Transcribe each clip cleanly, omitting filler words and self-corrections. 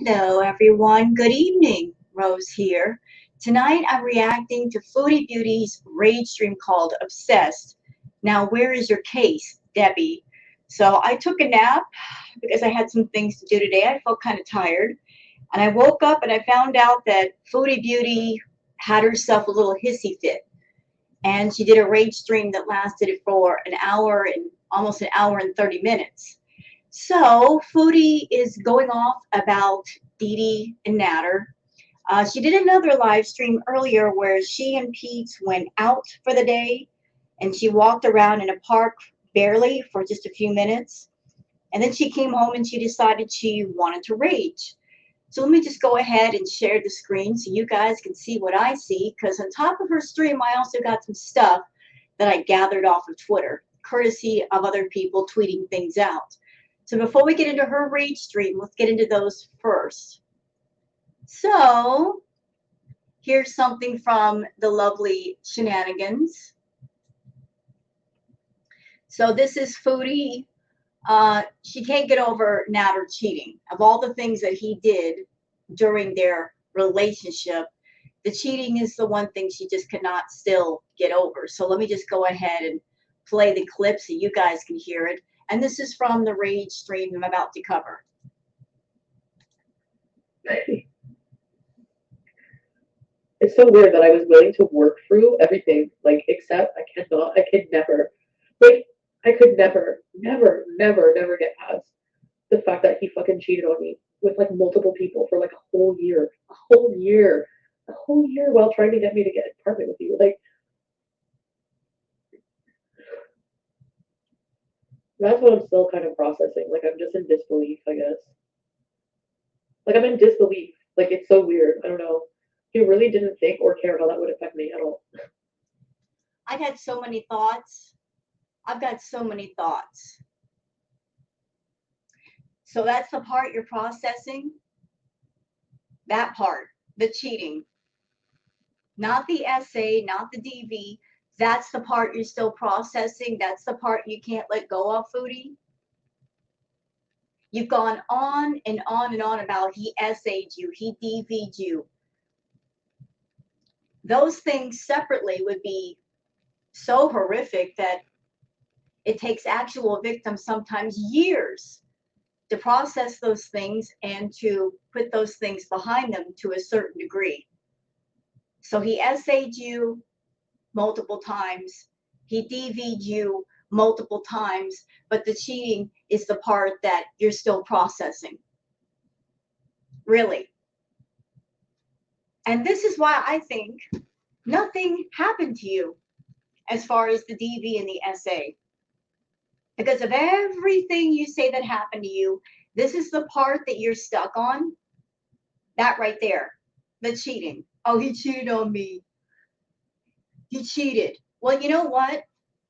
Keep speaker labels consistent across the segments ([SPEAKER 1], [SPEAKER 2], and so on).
[SPEAKER 1] Hello, everyone. Good evening. Rose here. Tonight, I'm reacting to Foodie Beauty's rage stream called Obsessed. Now, where is your case, Debbie? So, I took a nap because I had some things to do today. I felt kind of tired. And I woke up and I found out that Foodie Beauty had herself a little hissy fit. And she did a rage stream that lasted for an hour and almost an hour and 30 minutes. So Foodie is going off about Dee Dee and Natter. She did another live stream earlier where she and Pete went out for the day and she walked around in a park barely for just a few minutes. And then she came home and she decided she wanted to rage. So let me just go ahead and share the screen so you guys can see what I see. Because on top of her stream, I also got some stuff that I gathered off of Twitter, courtesy of other people tweeting things out. So before we get into her rage stream, let's get into those first. So here's something from the lovely Shenanigans. So this is Foodie. She can't get over Natter cheating. Of all the things that he did during their relationship, the cheating is the one thing she just cannot still get over. So let me just go ahead and play the clip so you guys can hear it. And this is from the rage stream I'm about to cover.
[SPEAKER 2] It's so weird that I was willing to work through everything, like, except I could never, never get past the fact that he fucking cheated on me with, like, multiple people for, like, a whole year, while trying to get me to get an apartment with you. Like, that's what I'm still kind of processing. Like, I'm just in disbelief, I guess. Like, I'm in disbelief. Like, it's so weird. I don't know. He really didn't think or care how that would affect me at all.
[SPEAKER 1] I've had so many thoughts. I've got so many thoughts. So that's the part you're processing. That part, the cheating. Not the essay, not the DV. That's the part you're still processing. That's the part you can't let go of, Foodie. You've gone on and on and on about he essayed you, he DV'd you. Those things separately would be so horrific that it takes actual victims sometimes years to process those things and to put those things behind them to a certain degree. So he essayed you multiple times. He DV'd you multiple times, but the cheating is the part that you're still processing. Really. And this is why I think nothing happened to you as far as the DV and the SA. Because of everything you say that happened to you, this is the part that you're stuck on. That right there, the cheating. Oh, he cheated on me. He cheated. Well, you know what?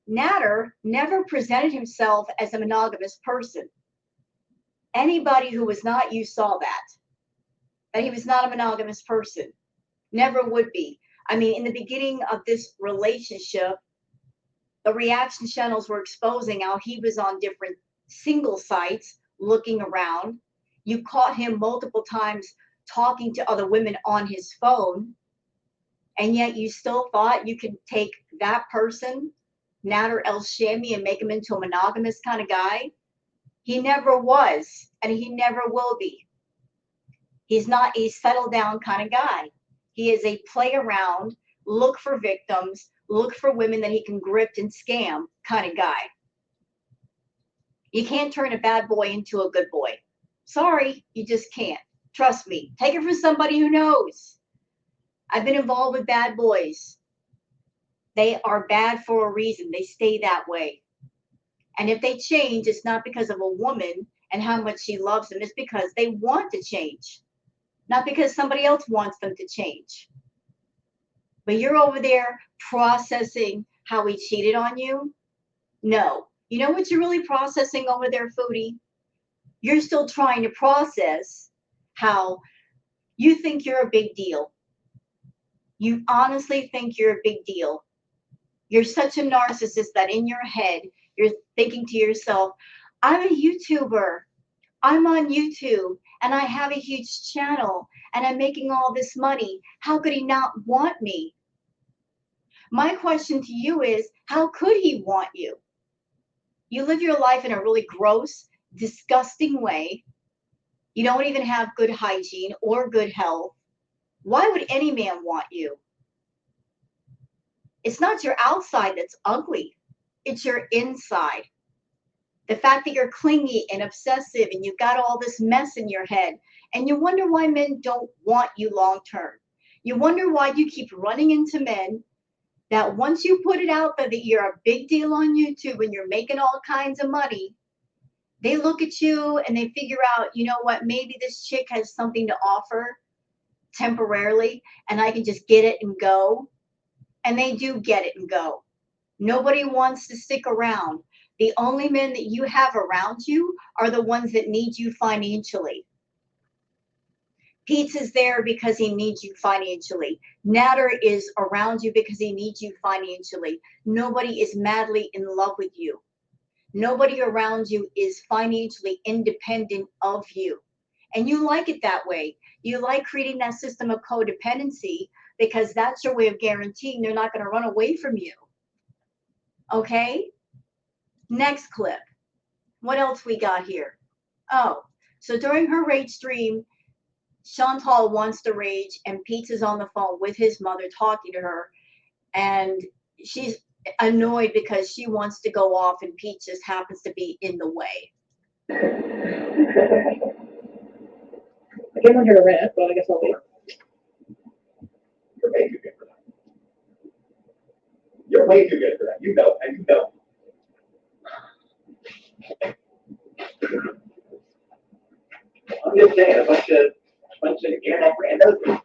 [SPEAKER 1] Natter never presented himself as a monogamous person. Anybody who was not you saw that he was not a monogamous person. Never would be. I mean, in the beginning of this relationship, the reaction channels were exposing how he was on different single sites looking around. You caught him multiple times talking to other women on his phone, and yet you still thought you could take that person, Nader El Shami, and make him into a monogamous kind of guy. He never was, and he never will be. He's not a settle down kind of guy. He is a play around, look for victims, look for women that he can grift and scam kind of guy. You can't turn a bad boy into a good boy. Sorry, you just can't. Trust me. Take it from somebody who knows. I've been involved with bad boys. They are bad for a reason. They stay that way. And if they change, it's not because of a woman and how much she loves them. It's because they want to change, not because somebody else wants them to change. But you're over there processing how he cheated on you? No. You know what you're really processing over there, Foodie? You're still trying to process how you think you're a big deal. You honestly think you're a big deal. You're such a narcissist that in your head, you're thinking to yourself, I'm a YouTuber. I'm on YouTube and I have a huge channel and I'm making all this money. How could he not want me? My question to you is, how could he want you? You live your life in a really gross, disgusting way. You don't even have good hygiene or good health. Why would any man want you? It's not your outside that's ugly, it's your inside. The fact that you're clingy and obsessive and you've got all this mess in your head, and you wonder why men don't want you long term. You wonder why you keep running into men that once you put it out there that you're a big deal on YouTube and you're making all kinds of money, they look at you and they figure out, you know what, maybe this chick has something to offer temporarily and I can just get it and go. And they do get it and go. Nobody wants to stick around. The only men that you have around you are the ones that need you financially. Pete's is there because he needs you financially. Natter is around you because he needs you financially. Nobody is madly in love with you. Nobody around you is financially independent of you. And you like it that way. You like creating that system of codependency because that's your way of guaranteeing they're not going to run away from you. Okay? Next clip. What else we got here? Oh, so during her rage stream, Chantal wants to rage, and Pete is on the phone with his mother talking to her, and she's annoyed because she wants to go off, and Pete just happens to be in the way.
[SPEAKER 2] I came on here to rant, but I guess I'll wait.
[SPEAKER 3] You're way too good for that. You're way too good for that. You know, and you know. I'm just saying, a bunch of internet randos.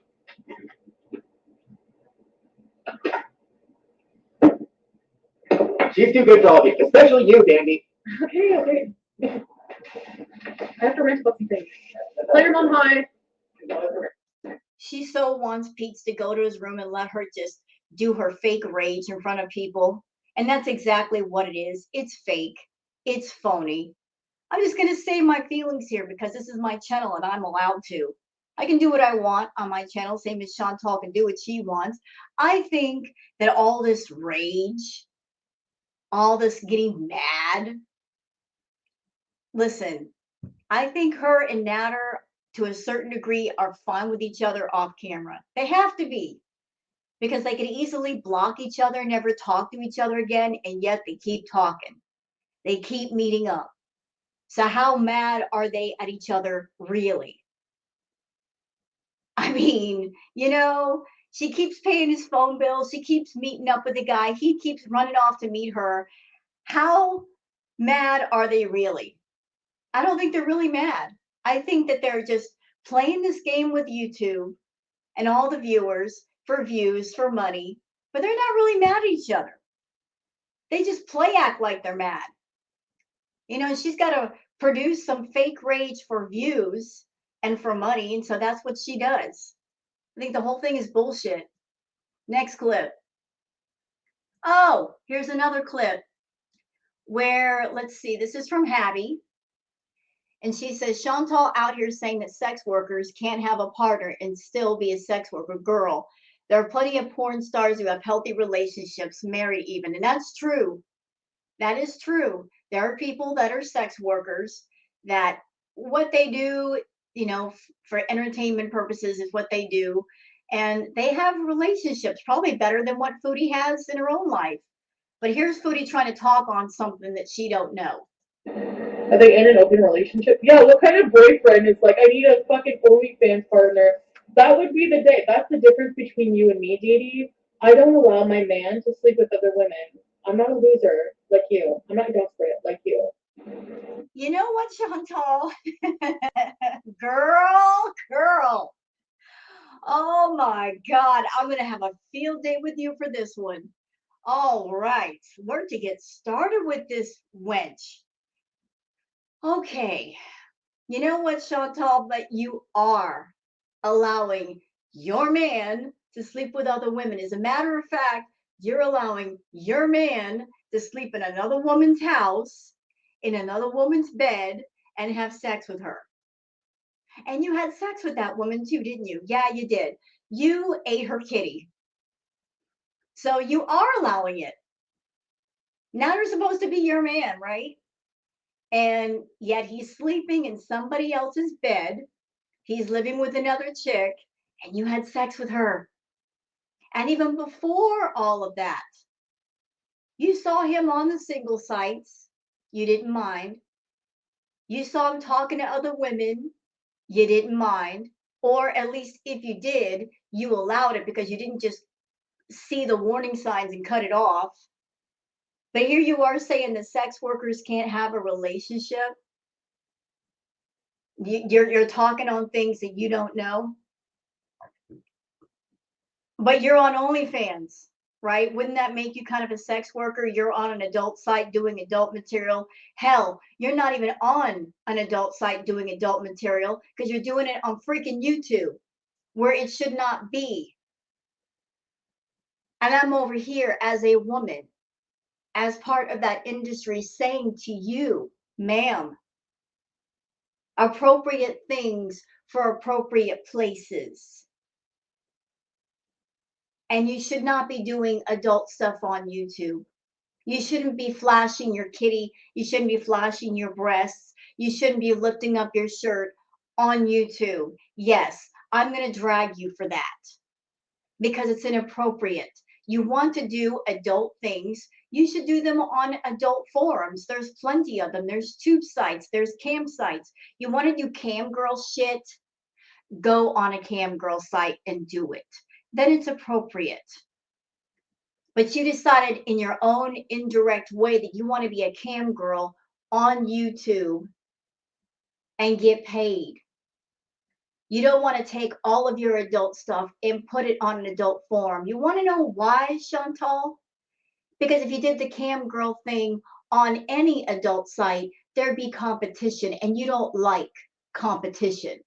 [SPEAKER 3] She's too good for all of you, especially you, Dandy.
[SPEAKER 2] Okay. I have to rant about some things. Play your mom high.
[SPEAKER 1] She so wants Pete to go to his room and let her just do her fake rage in front of people. And that's exactly what it is. It's fake. It's phony. I'm just going to say my feelings here because this is my channel and I'm allowed to. I can do what I want on my channel, same as Chantal can do what she wants. I think that all this rage, all this getting mad, listen, I think her and Natter, to a certain degree, are fine with each other off camera. They have to be because they can easily block each other, never talk to each other again, and yet they keep talking. They keep meeting up. So how mad are they at each other really? I mean, she keeps paying his phone bill. She keeps meeting up with the guy. He keeps running off to meet her. How mad are they really? I don't think they're really mad. I think that they're just playing this game with YouTube and all the viewers for views, for money, but they're not really mad at each other. They just play act like they're mad. She's got to produce some fake rage for views and for money, and so that's what she does. I think the whole thing is bullshit. Next clip. Oh, here's another clip where, let's see, this is from Hattie. And she says, Chantal out here saying that sex workers can't have a partner and still be a sex worker. Girl, there are plenty of porn stars who have healthy relationships, married even. And that's true. That is true. There are people that are sex workers that what they do, for entertainment purposes is what they do. And they have relationships probably better than what Foodie has in her own life. But here's Foodie trying to talk on something that she don't know.
[SPEAKER 2] Are they in an open relationship? Yeah, what kind of boyfriend is like, I need a fucking OnlyFans partner? That would be the day. That's the difference between you and me, Dee. I don't allow my man to sleep with other women. I'm not a loser like you. I'm not desperate like you.
[SPEAKER 1] You know what, Chantal? Girl. Oh my God. I'm going to have a field day with you for this one. All right. Where to get started with this wench? Okay. You know what, Chantal? But you are allowing your man to sleep with other women. As a matter of fact, you're allowing your man to sleep in another woman's house, in another woman's bed, and have sex with her. And you had sex with that woman too, didn't you? Yeah, you did. You ate her kitty. So you are allowing it. Now you're supposed to be your man, right? And yet he's sleeping in somebody else's bed. He's living with another chick, and you had sex with her. And even before all of that, you saw him on the single sites. You didn't mind. You saw him talking to other women. You didn't mind. Or at least if you did, you allowed it because you didn't just see the warning signs and cut it off. But here you are saying that sex workers can't have a relationship. You're talking on things that you don't know. But you're on OnlyFans, right? Wouldn't that make you kind of a sex worker? You're on an adult site doing adult material. Hell, you're not even on an adult site doing adult material because you're doing it on freaking YouTube where it should not be. And I'm over here as a woman, as part of that industry, saying to you, ma'am, appropriate things for appropriate places. And you should not be doing adult stuff on YouTube. You shouldn't be flashing your kitty. You shouldn't be flashing your breasts. You shouldn't be lifting up your shirt on YouTube. Yes, I'm going to drag you for that because it's inappropriate. You want to do adult things, you should do them on adult forums. There's plenty of them. There's tube sites. There's cam sites. You want to do cam girl shit? Go on a cam girl site and do it. Then it's appropriate. But you decided in your own indirect way that you want to be a cam girl on YouTube and get paid. You don't want to take all of your adult stuff and put it on an adult forum. You want to know why, Chantal? Because if you did the cam girl thing on any adult site, there'd be competition, and you don't like competition.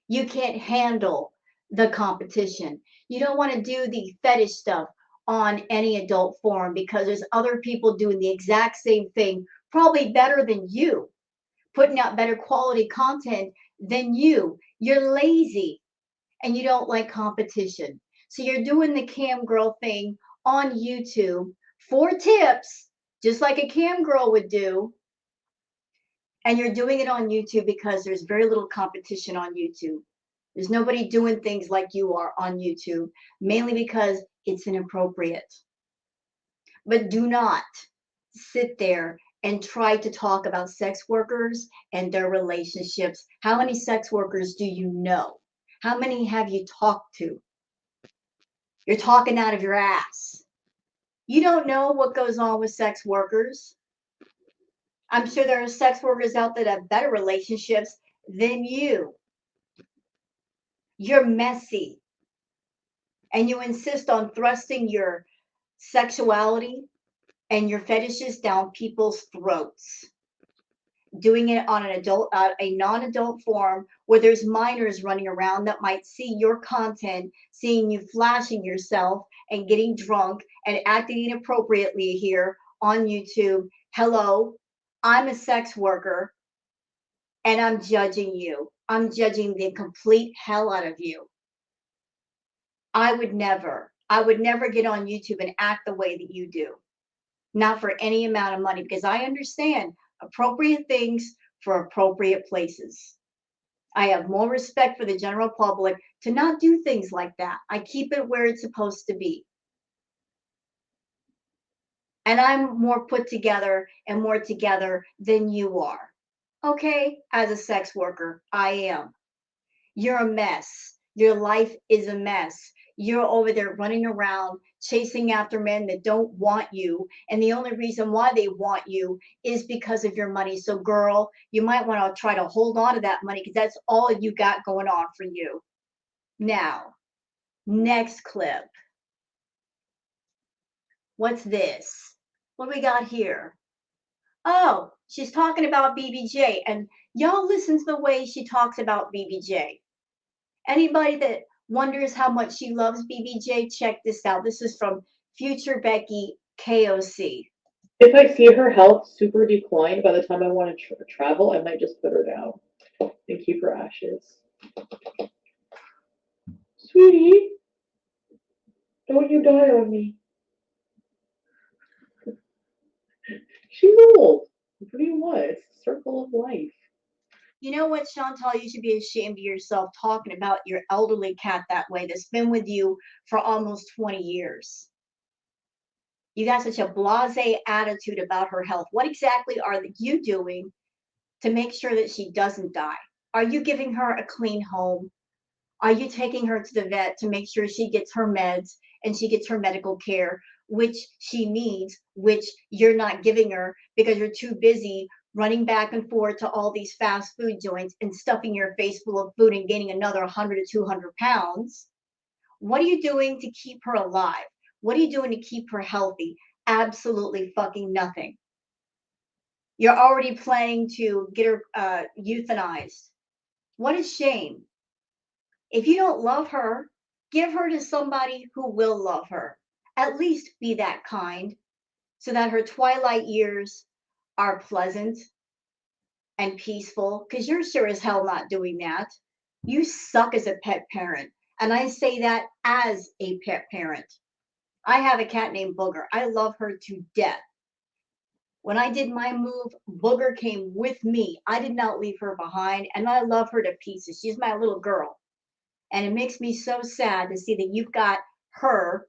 [SPEAKER 1] You can't handle the competition. You don't want to do the fetish stuff on any adult forum because there's other people doing the exact same thing, probably better than you, putting out better quality content than you. You're lazy and you don't like competition. So you're doing the cam girl thing on YouTube for tips, just like a cam girl would do. And you're doing it on YouTube because there's very little competition on YouTube. There's nobody doing things like you are on YouTube, mainly because it's inappropriate. But do not sit there and try to talk about sex workers and their relationships. How many sex workers do you know? How many have you talked to? You're talking out of your ass. You don't know what goes on with sex workers. I'm sure there are sex workers out there that have better relationships than you. You're messy. And you insist on thrusting your sexuality and your fetishes down people's throats. Doing it on an adult, a non-adult forum where there's minors running around that might see your content, seeing you flashing yourself and getting drunk and acting inappropriately here on YouTube. Hello, I'm a sex worker and I'm judging you. I'm judging the complete hell out of you. I would never get on YouTube and act the way that you do. Not for any amount of money, because I understand appropriate things for appropriate places. I have more respect for the general public to not do things like that. I keep it where it's supposed to be. And I'm more put together and more together than you are. Okay? As a sex worker, I am. You're a mess. Your life is a mess. You're over there running around chasing after men that don't want you. And the only reason why they want you is because of your money. So, girl, you might want to try to hold on to that money because that's all you got going on for you. Now, next clip. What's this? What do we got here? Oh, she's talking about BBJ. And y'all listen to the way she talks about BBJ. Anybody that wonders how much she loves BBJ, check this out. This is from Future Becky KOC.
[SPEAKER 2] If I see her health super declined by the time I want to travel, I might just put her down and keep her ashes. Sweetie, don't you die on me. She's old. What do you want? It's the circle of life.
[SPEAKER 1] You know what, Chantal? You should be ashamed of yourself talking about your elderly cat that way that's been with you for almost 20 years. You got such a blasé attitude about her health. What exactly are you doing to make sure that she doesn't die? Are you giving her a clean home? Are you taking her to the vet to make sure she gets her meds and she gets her medical care, which she needs, which you're not giving her because you're too busy running back and forth to all these fast food joints and stuffing your face full of food and gaining another 100 to 200 pounds? What are you doing to keep her alive? What are you doing to keep her healthy? Absolutely fucking nothing. You're already planning to get her euthanized. What a shame. If you don't love her, give her to somebody who will love her. At least be that kind so that her twilight years are pleasant and peaceful, because you're sure as hell not doing that. You suck as a pet parent. And I say that as a pet parent. I have a cat named Booger. I love her to death. When I did my move, Booger came with me. I did not leave her behind, and I love her to pieces. She's my little girl. And it makes me so sad to see that you've got her,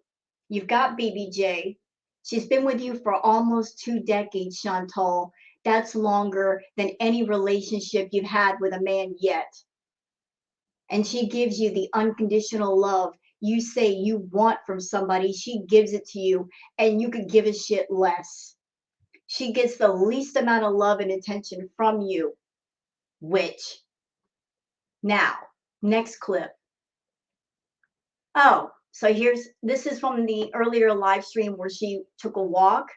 [SPEAKER 1] you've got BBJ. She's been with you for almost 2 decades, Chantal. That's longer than any relationship you've had with a man yet. And she gives you the unconditional love you say you want from somebody. She gives it to you, and you could give a shit less. She gets the least amount of love and attention from you, which, now, next clip. Oh, so this is from the earlier live stream where she took a walk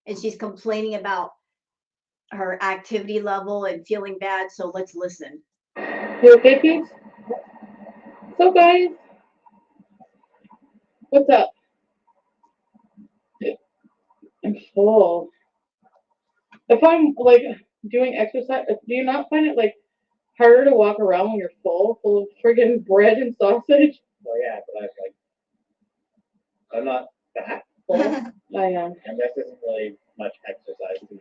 [SPEAKER 1] and she's complaining about her activity level and feeling bad. So let's listen.
[SPEAKER 2] You okay, Pete? So, guys, what's up? I'm full. If I'm like doing exercise, do you not find it like harder to walk around when you're full of friggin' bread and sausage?
[SPEAKER 3] Well, yeah, but I'm not that full,
[SPEAKER 2] I am.
[SPEAKER 3] and this isn't really much exercise to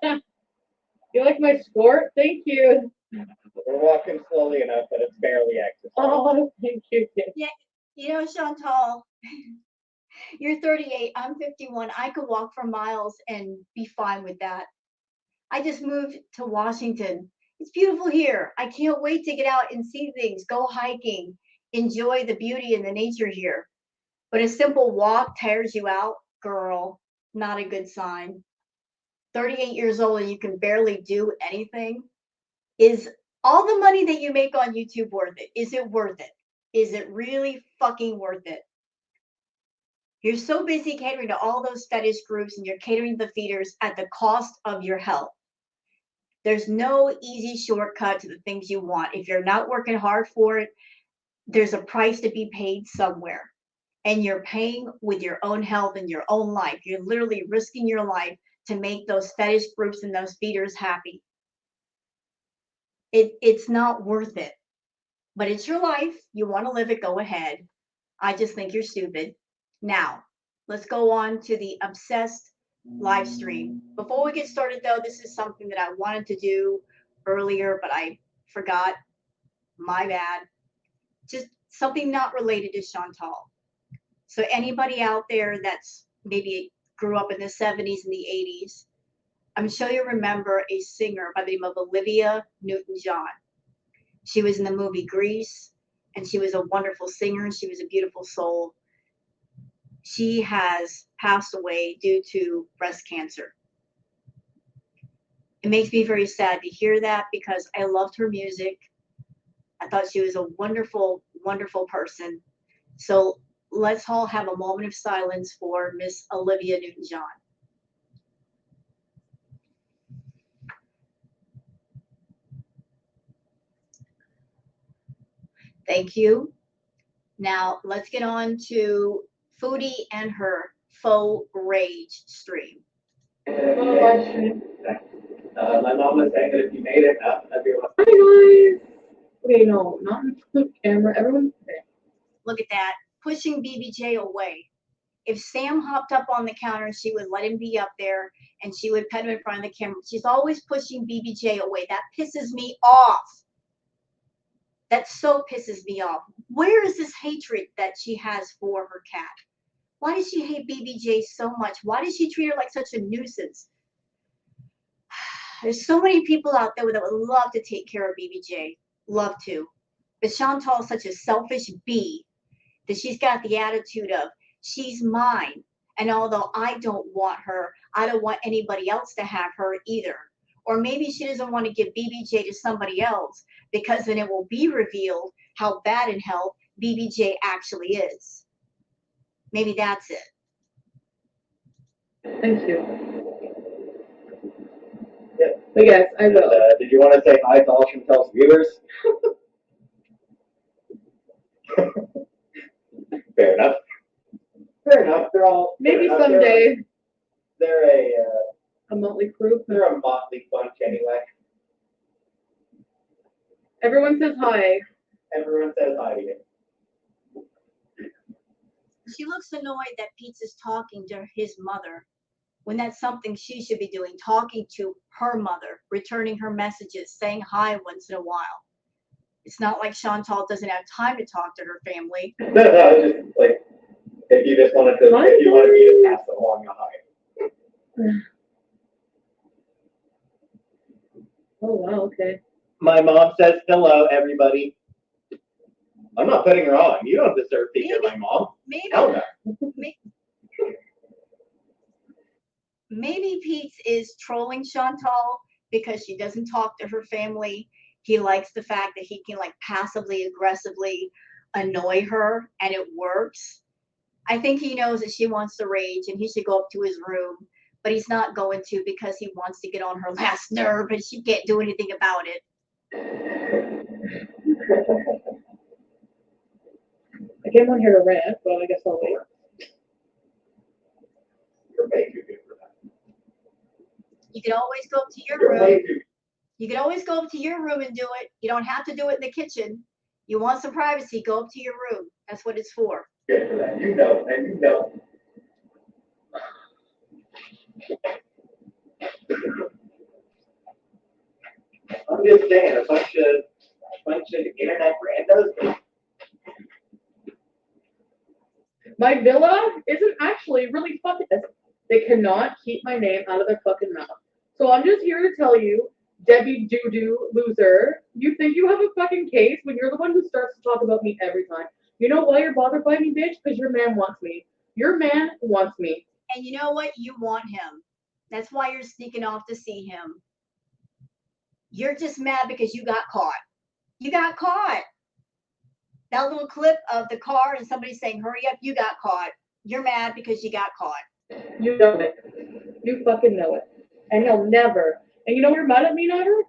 [SPEAKER 3] me.
[SPEAKER 2] You like my skirt? Thank you.
[SPEAKER 3] We're walking slowly enough, but it's barely exercise.
[SPEAKER 2] Oh, thank you.
[SPEAKER 1] Yeah, you know, Chantal, you're 38, I'm 51. I could walk for miles and be fine with that. I just moved to Washington. It's beautiful here. I can't wait to get out and see things, go hiking, enjoy the beauty and the nature here. But a simple walk tires you out, girl, not a good sign. 38 years old and you can barely do anything. Is all the money that you make on YouTube worth it? Is it worth it? Is it really fucking worth it? You're so busy catering to all those fetish groups and you're catering to the feeders at the cost of your health. There's no easy shortcut to the things you want. If you're not working hard for it, there's a price to be paid somewhere. And you're paying with your own health and your own life. You're literally risking your life to make those fetish groups and those feeders happy. It's not worth it. But it's your life. You want to live it, go ahead. I just think you're stupid. Now, let's go on to the obsessed live stream. Before we get started, though, this is something that I wanted to do earlier, but I forgot. My bad. Just something not related to Chantal. So anybody out there that's maybe grew up in the 70s and the 80s, I'm sure you remember a singer by the name of Olivia Newton-John. She was in the movie Grease, and she was a wonderful singer, and she was a beautiful soul. She has passed away due to breast cancer. It makes me very sad to hear that because I loved her music. I thought she was a wonderful, wonderful person. So let's all have a moment of silence for Miss Olivia Newton-John. Thank you. Now let's get on to Foodie and her faux rage stream.
[SPEAKER 3] My mom was saying that if you made it up, I'd be like,
[SPEAKER 2] Hi guys. Okay, no, not in the camera. Everyone. Okay.
[SPEAKER 1] Look at that, pushing BBJ away. If Sam hopped up on the counter, she would let him be up there and she would pet him in front of the camera. She's always pushing BBJ away. That pisses me off. That so pisses me off. Where is this hatred that she has for her cat? Why does she hate BBJ so much? Why does she treat her like such a nuisance? There's so many people out there that would love to take care of BBJ. Love to. But Chantal is such a selfish bee that she's got the attitude of, she's mine. And although I don't want her, I don't want anybody else to have her either. Or maybe she doesn't want to give BBJ to somebody else because then it will be revealed how bad in hell BBJ actually is. Maybe that's it.
[SPEAKER 2] Thank you. Yeah. But yes, I will.
[SPEAKER 3] did you want to say hi to all Chantel's viewers? Fair enough. Fair enough. They're all
[SPEAKER 2] Maybe
[SPEAKER 3] enough.
[SPEAKER 2] someday.
[SPEAKER 3] They're
[SPEAKER 2] A motley crew.
[SPEAKER 3] they're a motley bunch anyway.
[SPEAKER 2] Everyone says hi.
[SPEAKER 3] Everyone says hi to you.
[SPEAKER 1] She looks annoyed that Pete is talking to his mother when that's something she should be doing, talking to her mother, returning her messages, saying hi once in a while. It's not like Chantal doesn't have time to talk to her family.
[SPEAKER 3] No, just like if you just wanted to,
[SPEAKER 2] Hi,
[SPEAKER 3] if you wanted me to pass along a hi.
[SPEAKER 2] Oh wow, okay.
[SPEAKER 3] My mom says hello, everybody. I'm not putting her on. You don't deserve to hear my mom.
[SPEAKER 1] Maybe,
[SPEAKER 3] Hell no.
[SPEAKER 1] maybe Pete is trolling Chantal because she doesn't talk to her family. He likes the fact that he can like passively aggressively annoy her and it works. I think he knows that she wants to rage and he should go up to his room, but he's not going to because he wants to get on her last nerve and she can't do anything about it.
[SPEAKER 2] I came on here to rant, but I guess I'll wait.
[SPEAKER 3] You're way too good for that.
[SPEAKER 1] You can always go up to your
[SPEAKER 3] You're
[SPEAKER 1] room.
[SPEAKER 3] way too
[SPEAKER 1] You can always go up to your room and do it. You don't have to do it in the kitchen. You want some privacy, go up to your room. That's what it's for.
[SPEAKER 3] good for that. You know, and you know. I'm just saying, a bunch of internet randos.
[SPEAKER 2] My villa isn't actually really fucking. They cannot keep my name out of their fucking mouth. So I'm just here to tell you, Debbie Doo-Doo loser, you think you have a fucking case when you're the one who starts to talk about me every time. You know why you're bothered by me, bitch? Because your man wants me. Your man wants me.
[SPEAKER 1] And you know what? You want him. That's why you're sneaking off to see him. You're just mad because you got caught. You got caught. That little clip of the car and somebody saying, hurry up, you got caught. You're mad because you got caught.
[SPEAKER 2] You know it. You fucking know it. And you'll never. And you know you're mad at me, Nader?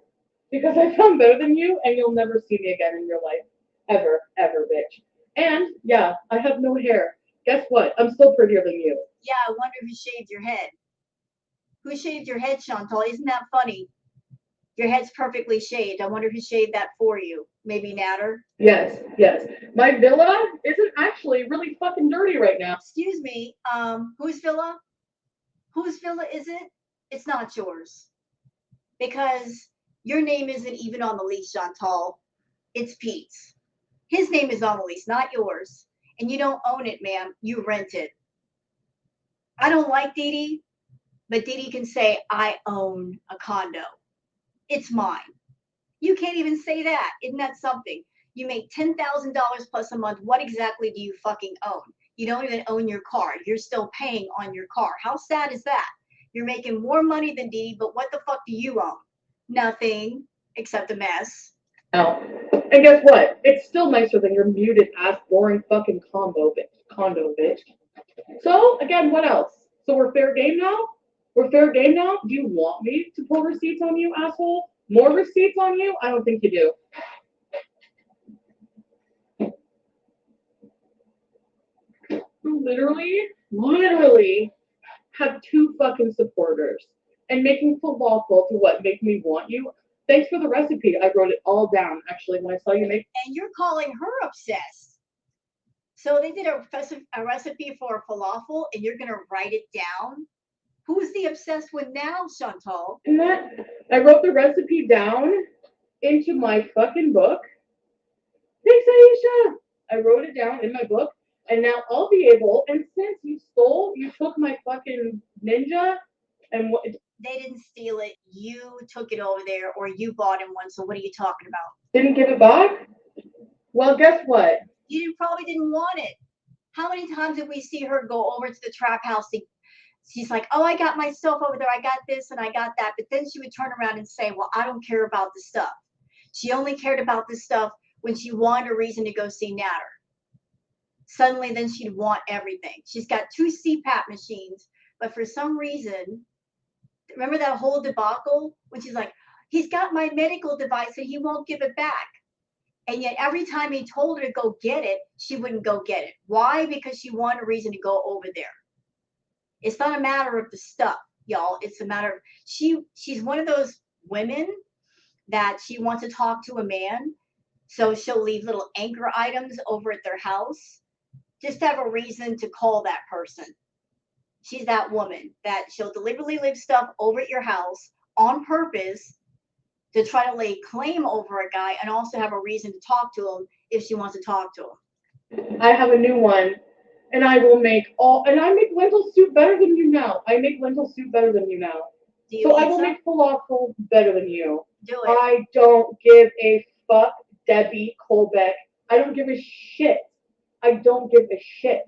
[SPEAKER 2] Because I found better than you, and you'll never see me again in your life. Ever, ever, bitch. And, yeah, I have no hair. Guess what? I'm still prettier than you.
[SPEAKER 1] Yeah, I wonder who shaved your head. Who shaved your head, Chantal? Isn't that funny? Your head's perfectly shaved. I wonder who shaved that for you. Maybe Nader?
[SPEAKER 2] Yes, yes. My villa isn't actually really fucking dirty right now.
[SPEAKER 1] Excuse me, whose villa? Whose villa is it? It's not yours. Because your name isn't even on the lease, Chantal. It's Pete's. His name is on the lease, not yours. And you don't own it, ma'am. You rent it. I don't like Dee Dee, but Dee Dee can say, I own a condo. It's mine. You can't even say that. Isn't that something? You make $10,000 plus a month. What exactly do you fucking own? You don't even own your car. You're still paying on your car. How sad is that? You're making more money than Dee Dee, but what the fuck do you own? Nothing except a mess.
[SPEAKER 2] Now, and guess what? It's still nicer than your muted ass boring fucking condo bitch. So again, what else? So we're fair game now? We're fair game now? Do you want me to pull receipts on you, asshole? More receipts on you? I don't think you do. Literally, literally have 2 fucking supporters. And making falafel to what? Make me want you? Thanks for the recipe. I wrote it all down, actually, when I saw you make.
[SPEAKER 1] And you're calling her obsessed. So they did a recipe for falafel, and you're gonna write it down. Who's the obsessed one now, Chantal?
[SPEAKER 2] And that, I wrote the recipe down into my fucking book. Thanks, Aisha. I wrote it down in my book, and now I'll be able. And since you took my fucking ninja, and what?
[SPEAKER 1] They didn't steal it. You took it over there, or you bought him one. So what are you talking about?
[SPEAKER 2] Didn't give it back? Well, guess what?
[SPEAKER 1] You probably didn't want it. How many times did we see her go over to the trap house? She's like, oh, I got my stuff over there. I got this and I got that. But then she would turn around and say, well, I don't care about the stuff. She only cared about the stuff when she wanted a reason to go see Natter. Suddenly, then she'd want everything. She's got 2 CPAP machines, but for some reason, remember that whole debacle when she's like, he's got my medical device and he won't give it back. And yet every time he told her to go get it, she wouldn't go get it. Why? Because she wanted a reason to go over there. It's not a matter of the stuff, y'all. It's a matter of she's one of those women that she wants to talk to a man. So she'll leave little anchor items over at their house just to have a reason to call that person. She's that woman that she'll deliberately leave stuff over at your house on purpose to try to lay claim over a guy and also have a reason to talk to him if she wants to talk to him.
[SPEAKER 2] I have a new one, and I make lentil soup better than you now. I make lentil soup better than you now. So I will make falafel better than you.
[SPEAKER 1] Do it.
[SPEAKER 2] I don't give a fuck, Debbie Colbeck. I don't give a shit. I don't give a shit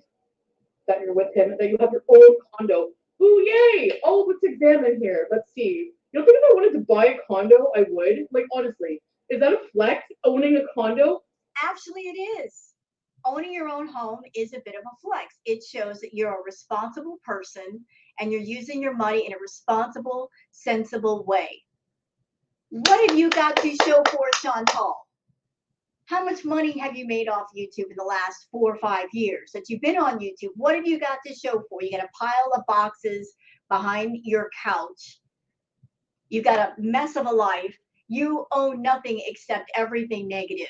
[SPEAKER 2] that you're with him, that you have your own condo. Ooh, yay! Oh, let's examine here. Let's see. You don't think if I wanted to buy a condo, I would? Like, honestly, is that a flex, owning a condo?
[SPEAKER 1] Actually, it is. Owning your own home is a bit of a flex. It shows that you're a responsible person and you're using your money in a responsible, sensible way. What have you got to show for it, Chantal? How much money have you made off YouTube in the last 4 or 5 years that you've been on YouTube? What have you got to show for? You got a pile of boxes behind your couch. You got a mess of a life. You own nothing except everything negative.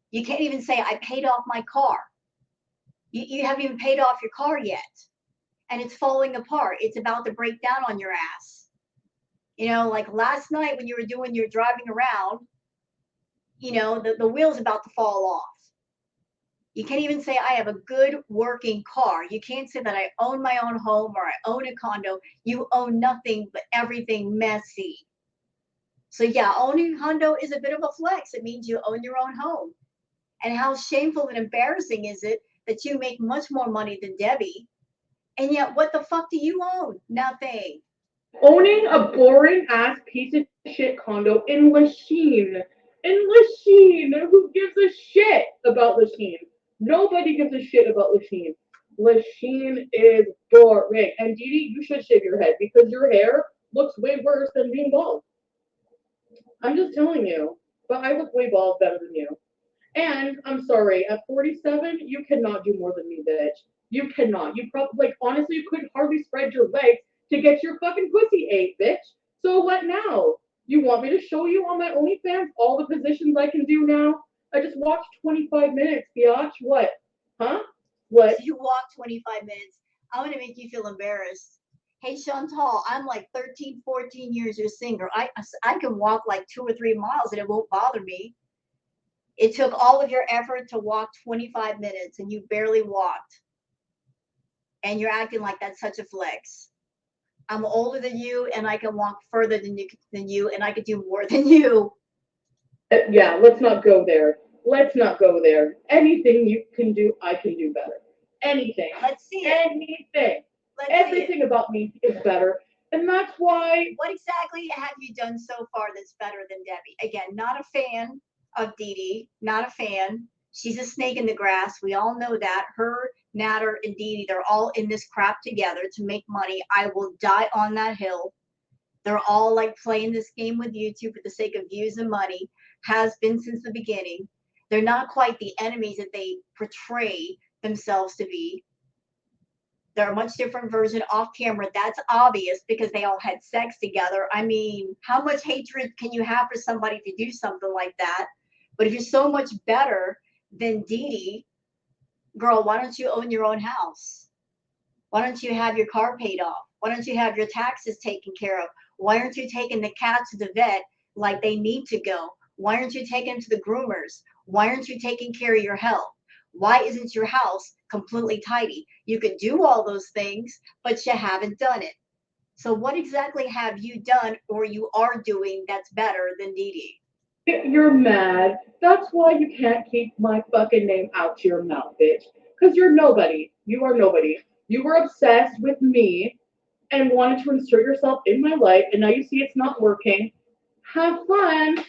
[SPEAKER 1] You can't even say, I paid off my car. You haven't even paid off your car yet. And it's falling apart. It's about to break down on your ass. You know, like last night when you were doing your driving around, you know, the wheel's about to fall off. You can't even say I have a good working car. You can't say that I own my own home or I own a condo. You own nothing but everything messy. So yeah, owning a condo is a bit of a flex. It means you own your own home. And how shameful and embarrassing is it that you make much more money than Debbie, and yet what the fuck do you own? Nothing.
[SPEAKER 2] Owning a boring ass piece of shit condo in Lachine. In Lachine. Who gives a shit about Lachine? Nobody gives a shit about Lachine. Lachine is boring. And Dee Dee, you should shave your head because your hair looks way worse than being bald. I'm just telling you. But I look way bald better than you. And I'm sorry, at 47, you cannot do more than me, bitch. You cannot. You probably, like, honestly, you couldn't hardly spread your legs to get your fucking pussy ate, bitch. So what now? You want me to show you on my OnlyFans all the positions I can do now? I just watched 25 minutes, biatch. What? Huh? What?
[SPEAKER 1] So you walk 25 minutes. I'm going to make you feel embarrassed. Hey, Chantal, I'm like 13, 14 years your singer. I can walk like 2 or 3 miles and it won't bother me. It took all of your effort to walk 25 minutes and you barely walked. And you're acting like that's such a flex. I'm older than you and I can walk further than you and I could do more than you.
[SPEAKER 2] Yeah, let's not go there. Let's not go there. Anything you can do, I can do better. Anything.
[SPEAKER 1] Let's see it.
[SPEAKER 2] Anything.
[SPEAKER 1] Let's
[SPEAKER 2] Everything
[SPEAKER 1] see it.
[SPEAKER 2] about me is better. And that's why.
[SPEAKER 1] What exactly have you done so far that's better than Debbie? Again, not a fan of Dee Dee, not a fan. She's a snake in the grass. We all know that. Her, Natter, and Dee Dee, they're all in this crap together to make money. I will die on that hill. They're all like playing this game with YouTube for the sake of views and money. Has been since the beginning. They're not quite the enemies that they portray themselves to be. They're a much different version off camera. That's obvious because they all had sex together. I mean, how much hatred can you have for somebody if you do something like that? But if you're so much better than Dee Dee, girl, why don't you own your own house? Why don't you have your car paid off? Why don't you have your taxes taken care of? Why aren't you taking the cat to the vet like they need to go? Why aren't you taking them to the groomers? Why aren't you taking care of your health? Why isn't your house completely tidy? You could do all those things, but you haven't done it. So what exactly have you done or you are doing that's better than Dee Dee?
[SPEAKER 2] You're mad. That's why you can't keep my fucking name out your mouth, bitch. Because you're nobody. You are nobody. You were obsessed with me and wanted to insert yourself in my life, and now you see it's not working. Have fun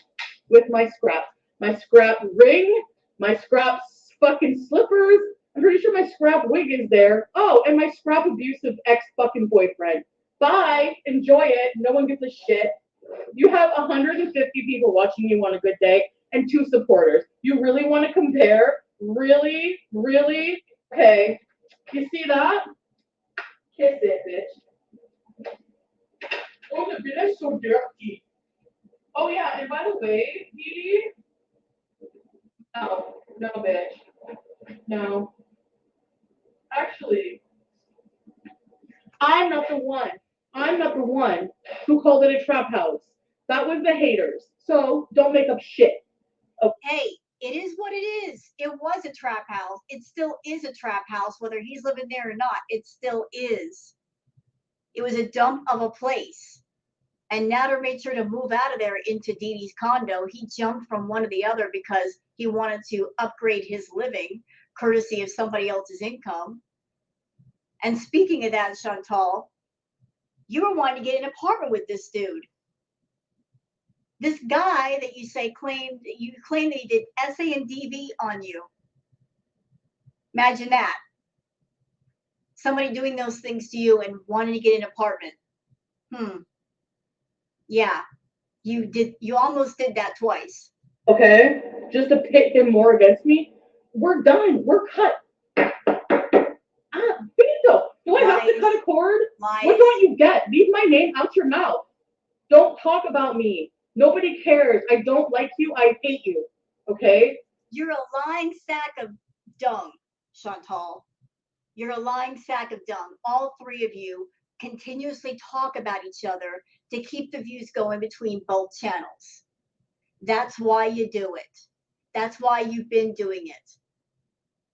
[SPEAKER 2] with my scrap. My scrap ring, my scrap fucking slippers. I'm pretty sure my scrap wig is there. Oh, and my scrap abusive ex fucking boyfriend. Bye. Enjoy it. No one gives a shit. You have 150 people watching you on a good day and 2 supporters. You really want to compare? Really? Really? Okay. You see that? Kiss it, bitch. Oh, the bit is so dirty. Oh, yeah, and by the way, Dee Dee, no, no, bitch. No. Actually, I'm not the one. I'm not the one who called it a trap house. That was the haters. So don't make up shit. Okay.
[SPEAKER 1] Hey, it is what it is. It was a trap house. It still is a trap house, whether he's living there or not. It still is. It was a dump of a place. And Nader made sure to move out of there into Dee Dee's condo. He jumped from one to the other because he wanted to upgrade his living, courtesy of somebody else's income. And speaking of that, Chantal, you were wanting to get an apartment with this dude. This guy that you say you claim that he did SA and DV on you. Imagine that. Somebody doing those things to you and wanting to get an apartment. Yeah, you almost did that twice.
[SPEAKER 2] Okay? Just to pit him more against me. We're done. We're cut. Benito, do I have to cut a cord?
[SPEAKER 1] Lies.
[SPEAKER 2] What don't you get? Leave my name out your mouth. Don't talk about me. Nobody cares. I don't like you. I hate you. Okay?
[SPEAKER 1] You're a lying sack of dung, Chantal. You're a lying sack of dung. All three of you continuously talk about each other to keep the views going between both channels. That's why you do it. That's why you've been doing it.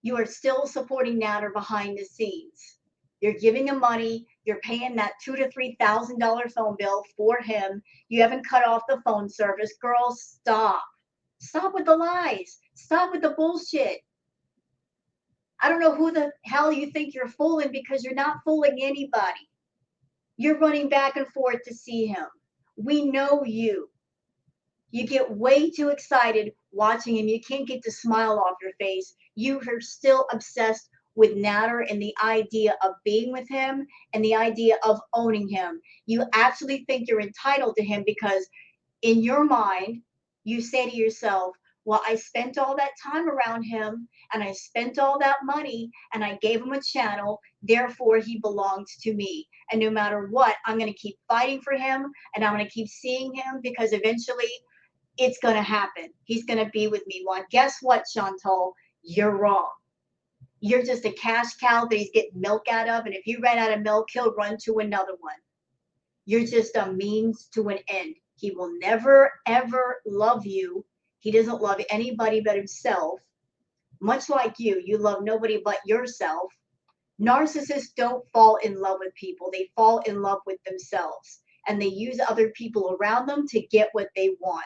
[SPEAKER 1] You are still supporting Nader behind the scenes. You're giving him money. You're paying that $2,000 to $3,000 phone bill for him. You haven't cut off the phone service. Girl, stop. Stop with the lies. Stop with the bullshit. I don't know who the hell you think you're fooling because you're not fooling anybody. You're running back and forth to see him. We know you. You get way too excited watching him. You can't get the smile off your face. You are still obsessed with Nader and the idea of being with him and the idea of owning him. You actually think you're entitled to him because in your mind, you say to yourself, well, I spent all that time around him and I spent all that money and I gave him a channel. Therefore, he belongs to me. And no matter what, I'm going to keep fighting for him and I'm going to keep seeing him because eventually it's going to happen. He's going to be with me. Well, guess what, Chantal? You're wrong. You're just a cash cow that he's getting milk out of. And if you ran out of milk, he'll run to another one. You're just a means to an end. He will never, ever love you. He doesn't love anybody but himself. Much like you love nobody but yourself. Narcissists don't fall in love with people. They fall in love with themselves. And they use other people around them to get what they want.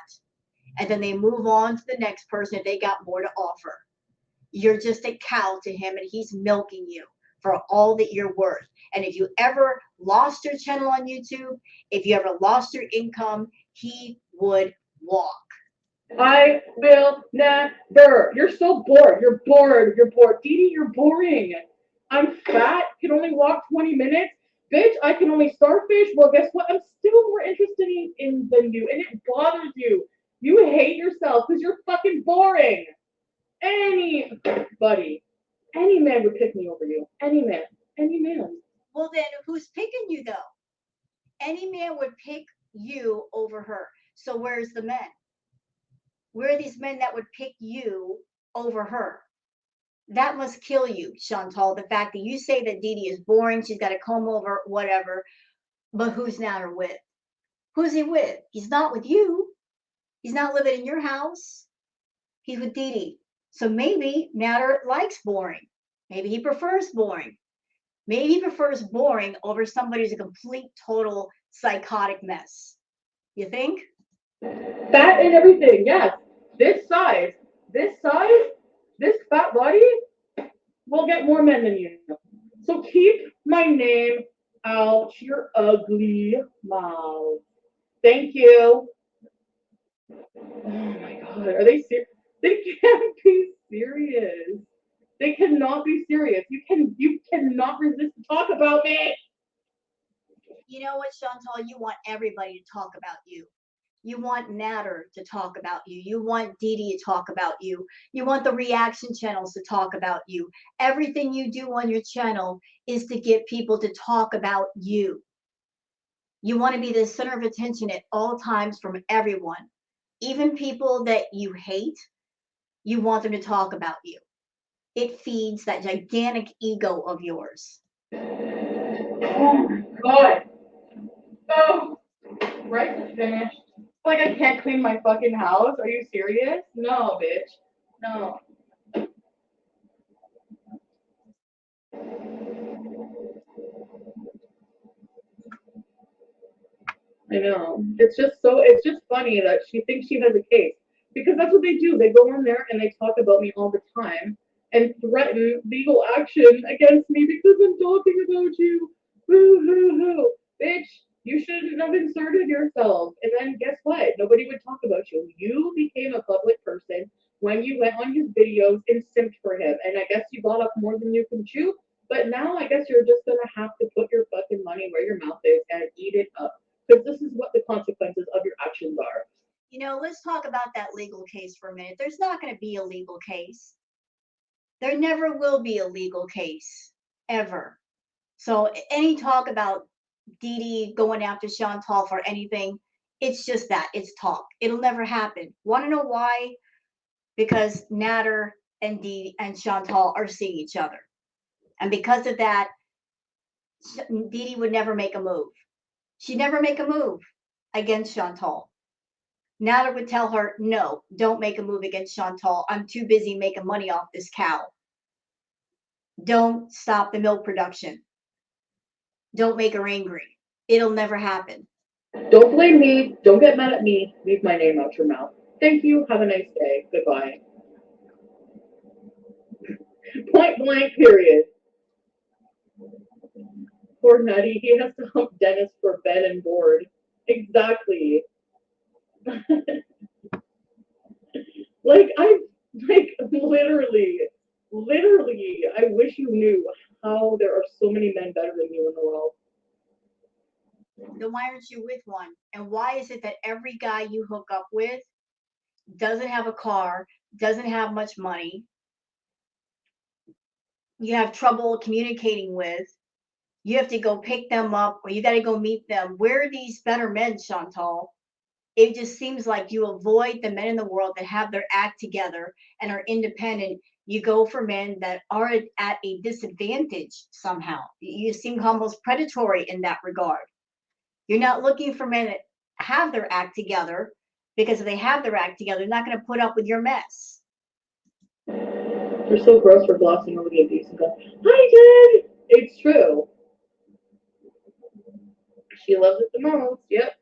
[SPEAKER 1] And then they move on to the next person if they got more to offer. You're just a cow to him and he's milking you for all that you're worth. And if you ever lost your channel on YouTube, if you ever lost your income, he would walk.
[SPEAKER 2] I will never. You're so bored. You're bored. You're bored. Dee Dee, you're boring. I'm fat, can only walk 20 minutes. Bitch, I can only starfish. Well, guess what? I'm still more interested in than you, and it bothers you. You hate yourself because you're fucking boring. Anybody, any man would pick me over you. Any man. Any man.
[SPEAKER 1] Well, then who's picking you though? Any man would pick you over her. So where's the men? Where are these men that would pick you over her? That must kill you, Chantal. The fact that you say that Dee Dee is boring, she's got to comb over, whatever. But who's Natter with? Who's he with? He's not with you. He's not living in your house. He's with Dee Dee. So maybe Natter likes boring. Maybe he prefers boring. Maybe he prefers boring over somebody who's a complete, total psychotic mess. You think?
[SPEAKER 2] Fat and everything, yes. This size, this size, this fat body will get more men than you. So keep my name out your ugly mouth. Thank you. Oh my god, are they serious? They can't be serious. They cannot be serious. You cannot resist to talk about me.
[SPEAKER 1] You know what, Chantal? You want everybody to talk about you. You want Natter to talk about you. You want Dee Dee to talk about you. You want the reaction channels to talk about you. Everything you do on your channel is to get people to talk about you. You want to be the center of attention at all times from everyone. Even people that you hate, you want them to talk about you. It feeds that gigantic ego of yours.
[SPEAKER 2] Oh my god. Oh, rice is finished. Like I can't clean my fucking house. Are you serious? No, bitch. No. I know. It's just funny that she thinks she has a case. Because that's what they do. They go on there and they talk about me all the time and threaten legal action against me because I'm talking about you. Boo hoo hoo. Bitch, you shouldn't have inserted yourself. And then guess what? Nobody would talk about you. You became a public person when you went on his videos and simped for him. And I guess you got up more than you can chew. But now I guess you're just gonna have to put your fucking money where your mouth is and eat it up. Because this is what the consequences of your actions are.
[SPEAKER 1] You know, let's talk about that legal case for a minute. There's not going to be a legal case. There never will be a legal case, ever. So any talk about Dee Dee going after Chantal for anything, it's just that. It's talk. It'll never happen. Want to know why? Because Natter and Dee and Chantal are seeing each other. And because of that, Dee Dee would never make a move. She'd never make a move against Chantal. Natter would tell her, no, don't make a move against Chantal. I'm too busy making money off this cow. Don't stop the milk production. Don't make her angry. It'll never happen.
[SPEAKER 2] Don't blame me. Don't get mad at me. Leave my name out your mouth. Thank you. Have a nice day. Goodbye. Point blank, period. Poor Nutty. He has to hump Dennis for bed and board. Exactly. Literally, I wish you knew how there are so many men better than you in the world.
[SPEAKER 1] Then why aren't you with one? And why is it that every guy you hook up with doesn't have a car, doesn't have much money, you have trouble communicating with, you have to go pick them up or you got to go meet them? Where are these better men, Chantal? It just seems like you avoid the men in the world that have their act together and are independent. You go for men that are at a disadvantage somehow. You seem almost predatory in that regard. You're not looking for men that have their act together, because if they have their act together, they're not going to put up with your mess.
[SPEAKER 2] You're so gross for glossing over the abuse and go, hi, Jen! It's true. She loves it the most. Yep.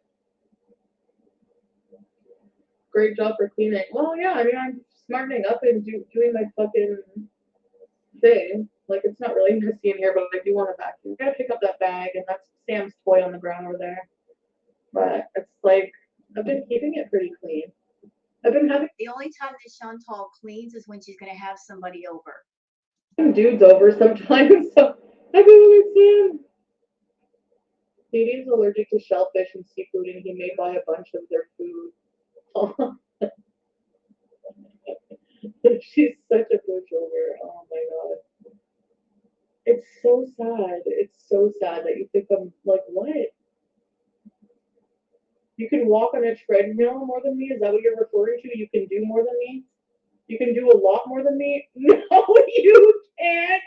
[SPEAKER 2] Great job for cleaning. Well, yeah, I mean, I'm smartening up and doing my fucking thing. Like, it's not really messy in here, but I do want to vacuum. I gotta pick up that bag, and that's Sam's toy on the ground over there. But it's like, I've been keeping it pretty clean. I've been having
[SPEAKER 1] The only time that Chantal cleans is when she's going to have somebody over.
[SPEAKER 2] dudes over sometimes, so I go with Sam. Katie's allergic to shellfish and seafood, and he may buy a bunch of their food. She's such a pushover. Oh my god. It's so sad. It's so sad that you think I'm like, what? You can walk on a treadmill more than me? Is that what you're referring to? You can do more than me? You can do a lot more than me? No, you can't.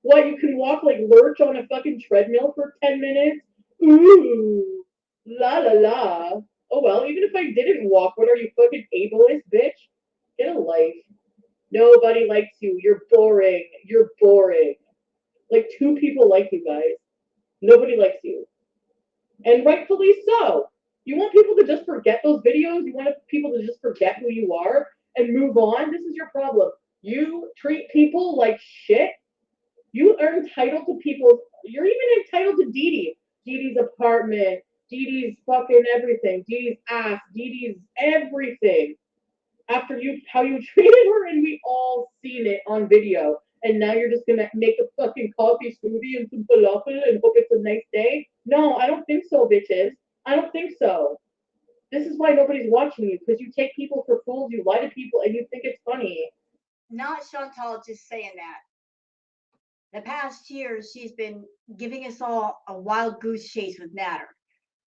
[SPEAKER 2] What, you can walk like lurch on a fucking treadmill for 10 minutes? Ooh, la la la. Oh well, even if I didn't walk, what are you, fucking ableist, bitch? Get a life. Nobody likes you. You're boring. You're boring. Like 2 people like you guys. Nobody likes you. And rightfully so. You want people to just forget those videos? You want people to just forget who you are and move on? This is your problem. You treat people like shit. You are entitled to people's. You're even entitled to Dee Dee. Dee Dee's apartment, Dee Dee's fucking everything, Dee Dee's ass, Dee Dee's everything. After you, how you treated her, and we all seen it on video. And now you're just gonna make a fucking coffee smoothie and some falafel and hope it's a nice day? No, I don't think so, bitches. I don't think so. This is why nobody's watching you, because you take people for fools, you lie to people, and you think it's funny.
[SPEAKER 1] Not Chantal just saying that. The past year, she's been giving us all a wild goose chase with Natter.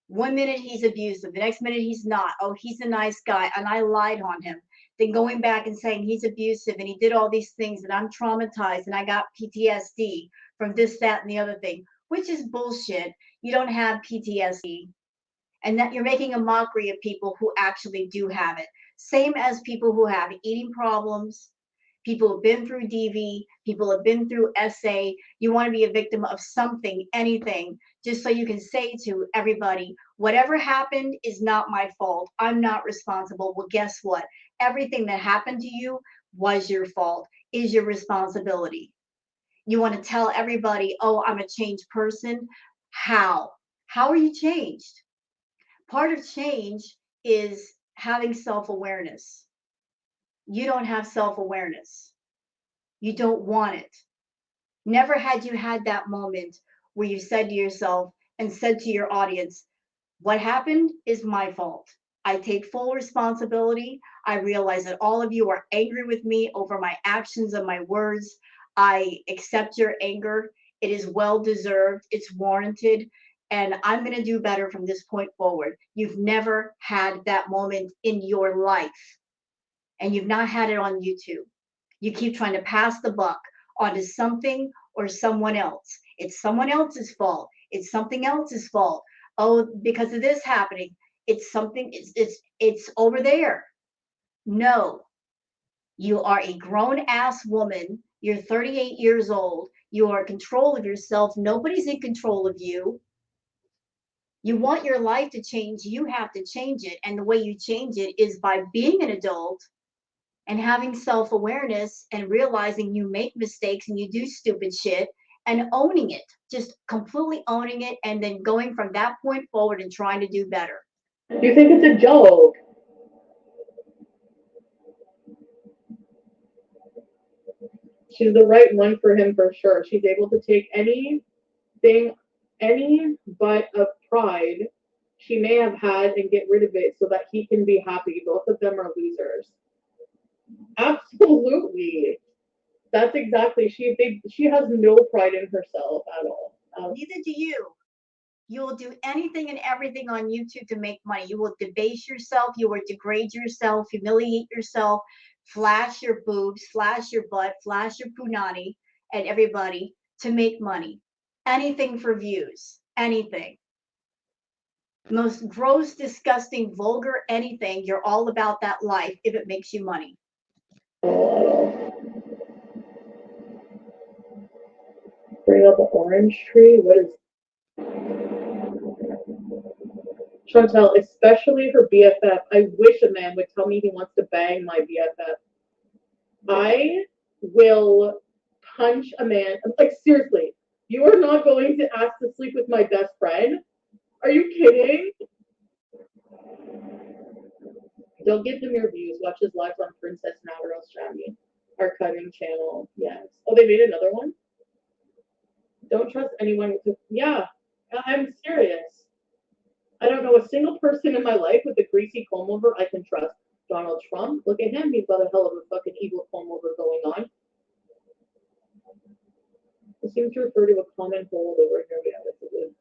[SPEAKER 1] One minute he's abusive, the next minute he's not. Oh, he's a nice guy, and I lied on him. Then going back and saying he's abusive and he did all these things, and I'm traumatized and I got PTSD from this, that, and the other thing, which is bullshit. You don't have PTSD, and that you're making a mockery of people who actually do have it. Same as people who have eating problems, people who've been through DV, people have been through SA. You want to be a victim of something, anything, just so you can say to everybody, whatever happened is not my fault. I'm not responsible. Well, guess what? Everything that happened to you was your fault, is your responsibility. You want to tell everybody, oh, I'm a changed person. How? How are you changed? Part of change is having self awareness. You don't have self awareness. You don't want it. Never had you had that moment where you said to yourself and said to your audience, what happened is my fault. I take full responsibility. I realize that all of you are angry with me over my actions and my words. I accept your anger. It is well deserved, it's warranted, and I'm going to do better from this point forward. You've never had that moment in your life, and you've not had it on YouTube. You keep trying to pass the buck onto something or someone else. It's someone else's fault. It's something else's fault. Oh, because of this happening, it's something. It's over there. No, you are a grown ass woman. You're 38 years old. You are in control of yourself. Nobody's in control of you. You want your life to change. You have to change it. And the way you change it is by being an adult and having self awareness and realizing you make mistakes and you do stupid shit and owning it, just completely owning it, and then going from that point forward and trying to do better.
[SPEAKER 2] You think it's a joke? She's the right one for him for sure. She's able to take anything, any but of pride she may have had and get rid of it so that he can be happy. Both of them are losers. Absolutely. That's exactly she has no pride in herself at all.
[SPEAKER 1] Neither do you. You will do anything and everything on YouTube to make money. You will debase yourself. You will degrade yourself, humiliate yourself, flash your boobs, flash your butt, flash your punani at everybody to make money. Anything for views. Anything. Most gross, disgusting, vulgar anything. You're all about that life if it makes you money.
[SPEAKER 2] Bring up an orange tree. What is Chantel? Especially her BFF. I wish a man would tell me he wants to bang my BFF. I will punch a man. Like seriously, you are not going to ask to sleep with my best friend? Are you kidding? Don't give them your views. Watch his lives on Princess Navarro Shami, archiving channel. Yes. Oh, they made another one. Don't trust anyone with. Yeah, I'm serious. I don't know a single person in my life with a greasy comb over I can trust. Donald Trump, look at him. He's got a hell of a fucking evil comb over going on. It seems to refer to a common hold over here. Yeah, this is it.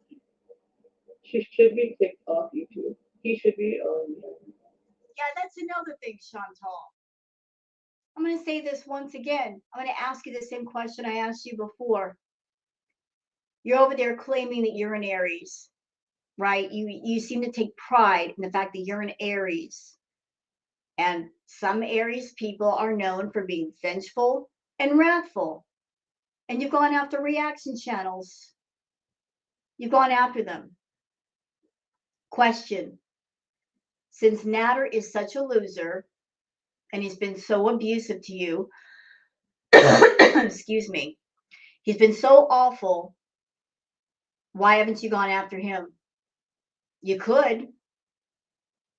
[SPEAKER 2] She should be kicked off YouTube. He should be.
[SPEAKER 1] Yeah, that's another thing, Chantal. I'm going to say this once again. I'm going to ask you the same question I asked you before. You're over there claiming that you're an Aries, right? You seem to take pride in the fact that you're an Aries. And some Aries people are known for being vengeful and wrathful. And you've gone after reaction channels. You've gone after them. Question. Since Natter is such a loser and he's been so abusive to you, excuse me, he's been so awful, why haven't you gone after him? You could.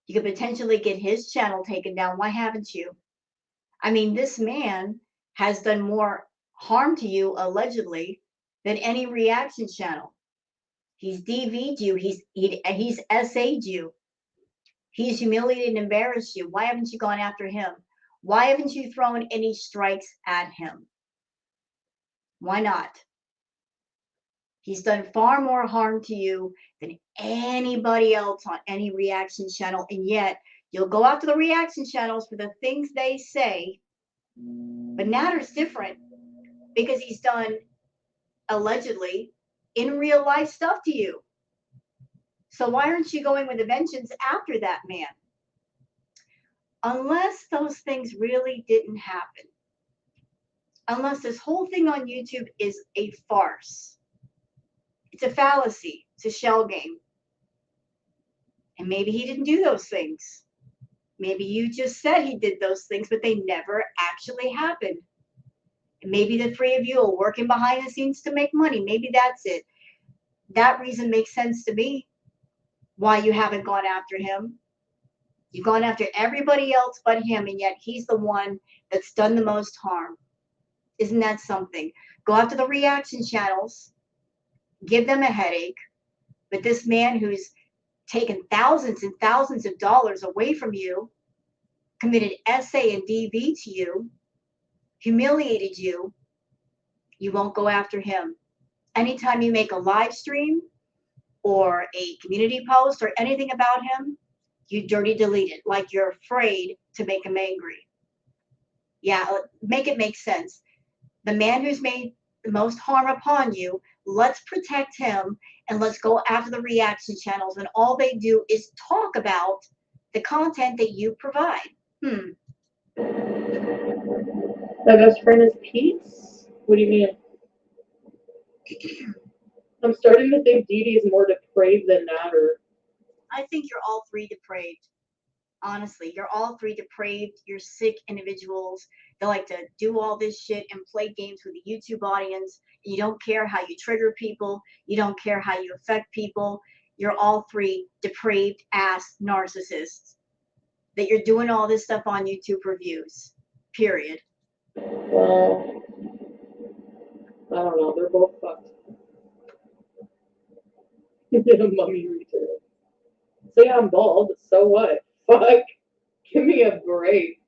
[SPEAKER 1] You could potentially get his channel taken down. Why haven't you? I mean, this man has done more harm to you, allegedly, than any reaction channel. He's DV'd you. He's SA'd you. He's humiliated and embarrassed you. Why haven't you gone after him? Why haven't you thrown any strikes at him? Why not? He's done far more harm to you than anybody else on any reaction channel, and yet you'll go after the reaction channels for the things they say. But Natter's different because he's done, allegedly, in real life stuff to you. So why aren't you going with a vengeance after that man? Unless those things really didn't happen. Unless this whole thing on YouTube is a farce. It's a fallacy. It's a shell game. And maybe he didn't do those things. Maybe you just said he did those things, but they never actually happened. And maybe the three of you are working behind the scenes to make money. Maybe that's it. That reason makes sense to me. Why you haven't gone after him. You've gone after everybody else but him, and yet he's the one that's done the most harm. Isn't that something? Go after the reaction channels. Give them a headache. But this man who's taken thousands and thousands of dollars away from you, committed SA and DV to you, humiliated you, you won't go after him. Anytime you make a live stream or a community post or anything about him, you dirty delete it like you're afraid to make him angry. Yeah, make it make sense. The man who's made the most harm upon you, let's protect him and let's go after the reaction channels when all they do is talk about the content that you provide.
[SPEAKER 2] My best friend is Pete's? What do you mean? I'm starting to think Dee Dee is more depraved than Natter.
[SPEAKER 1] I think you're all three depraved. Honestly, you're all three depraved. You're sick individuals. They like to do all this shit and play games with the YouTube audience. You don't care how you trigger people. You don't care how you affect people. You're all three depraved ass narcissists. That you're doing all this stuff on YouTube for views. Period.
[SPEAKER 2] Well, I don't know. They're both fucked. Mummy retard. So yeah, I'm bald. So what? Fuck. Give me a break.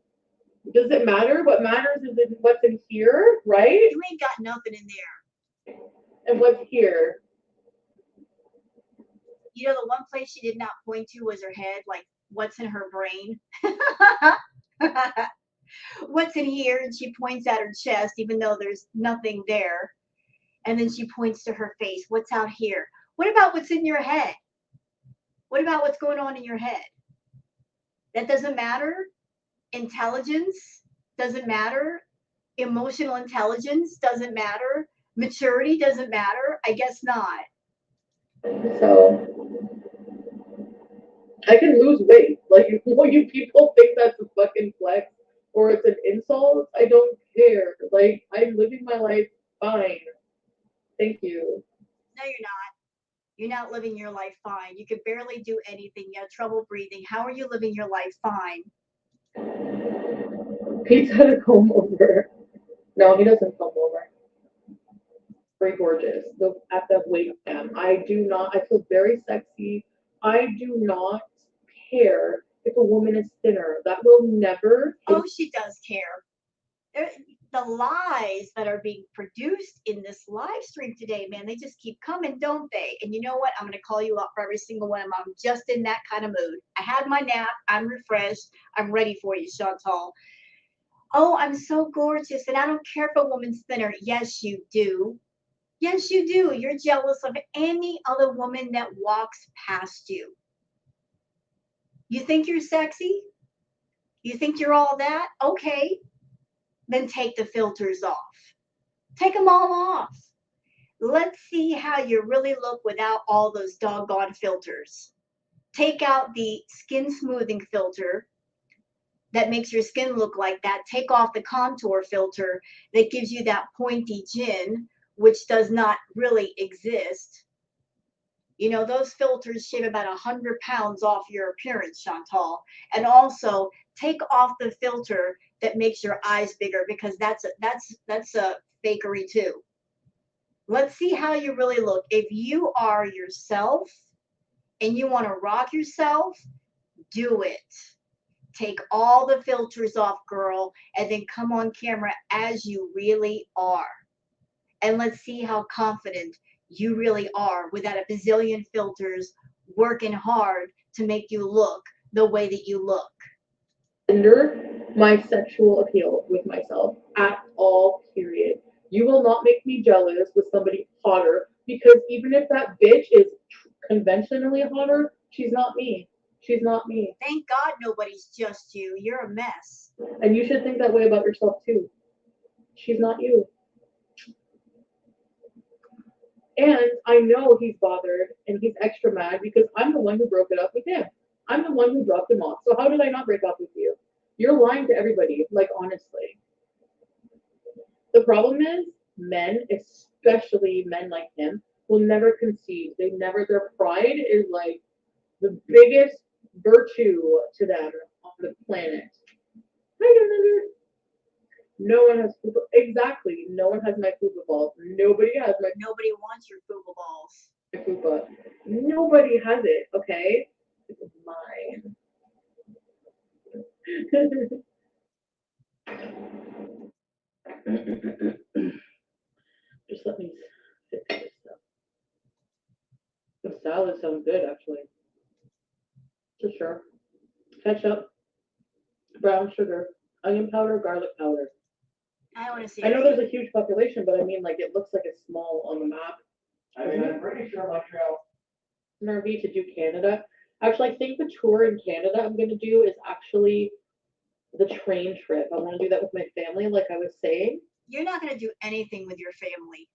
[SPEAKER 2] Does it matter? What matters is what's in here, right?
[SPEAKER 1] You ain't got nothing in there.
[SPEAKER 2] And what's here?
[SPEAKER 1] You know, the one place she did not point to was her head, like what's in her brain. What's in here? And she points at her chest, even though there's nothing there. And then she points to her face. What's out here? What about what's in your head? What about what's going on in your head? That doesn't matter. Intelligence doesn't matter. Emotional intelligence doesn't matter. Maturity doesn't matter. I guess not.
[SPEAKER 2] So I can lose weight. Like, when you people think that's a fucking flex or it's an insult, I don't care. Like, I'm living my life fine. Thank you.
[SPEAKER 1] No, you're not. You're not living your life fine. You could barely do anything. You have trouble breathing. How are you living your life fine?
[SPEAKER 2] Pete's had to come over. No, he doesn't come over. Very gorgeous. The at the weight cam. I feel very sexy. I do not care if a woman is thinner. That will never.
[SPEAKER 1] Oh, she does care. the lies that are being produced in this live stream today, man, they just keep coming, don't they? And you know what? I'm going to call you up for every single one of them. I'm just in that kind of mood. I had my nap. I'm refreshed. I'm ready for you, Chantal. Oh, I'm so gorgeous. And I don't care if a woman's thinner. Yes, you do. Yes, you do. You're jealous of any other woman that walks past you. You think you're sexy? You think you're all that? Okay. Then take the filters off. Take them all off. Let's see how you really look without all those doggone filters. Take out the skin smoothing filter that makes your skin look like that. Take off the contour filter that gives you that pointy chin, which does not really exist. You know, those filters shave about 100 pounds off your appearance, Chantal. And also take off the filter that makes your eyes bigger, because that's a fakery too. Let's see how you really look. If you are yourself and you want to rock yourself, do it. Take all the filters off, girl, and then come on camera as you really are. And let's see how confident you really are without a bazillion filters working hard to make you look the way that you look.
[SPEAKER 2] Hinder my sexual appeal with myself at all, period. You will not make me jealous with somebody hotter, because even if that bitch is conventionally hotter, she's not me. She's not me.
[SPEAKER 1] Thank God nobody's just you. You're a mess.
[SPEAKER 2] And you should think that way about yourself too. She's not you. And I know he's bothered and he's extra mad because I'm the one who broke it up with him. I'm the one who dropped him off. So how did I not break up with you? You're lying to everybody, like, honestly. The problem is men, especially men like him, will never concede. Their pride is like the biggest virtue to them on the planet. I don't know. No one has fupa. Exactly. No one has my fupa balls. Nobody has my
[SPEAKER 1] Nobody wants your fupa balls.
[SPEAKER 2] fupa. Nobody has it, okay? It's mine. Just let me fix this stuff. The salad sounds good, actually. For sure. Ketchup, brown sugar, onion powder, garlic powder.
[SPEAKER 1] I want to see.
[SPEAKER 2] I know there's a huge population, but I mean, like, it looks like it's small on the map.
[SPEAKER 3] I mean, I'm pretty sure Montreal.
[SPEAKER 2] Nervy to do Canada. Actually, I think the tour in Canada I'm going to do is actually the train trip. I want to do that with my family, like I was saying.
[SPEAKER 1] You're not going to do anything with your family.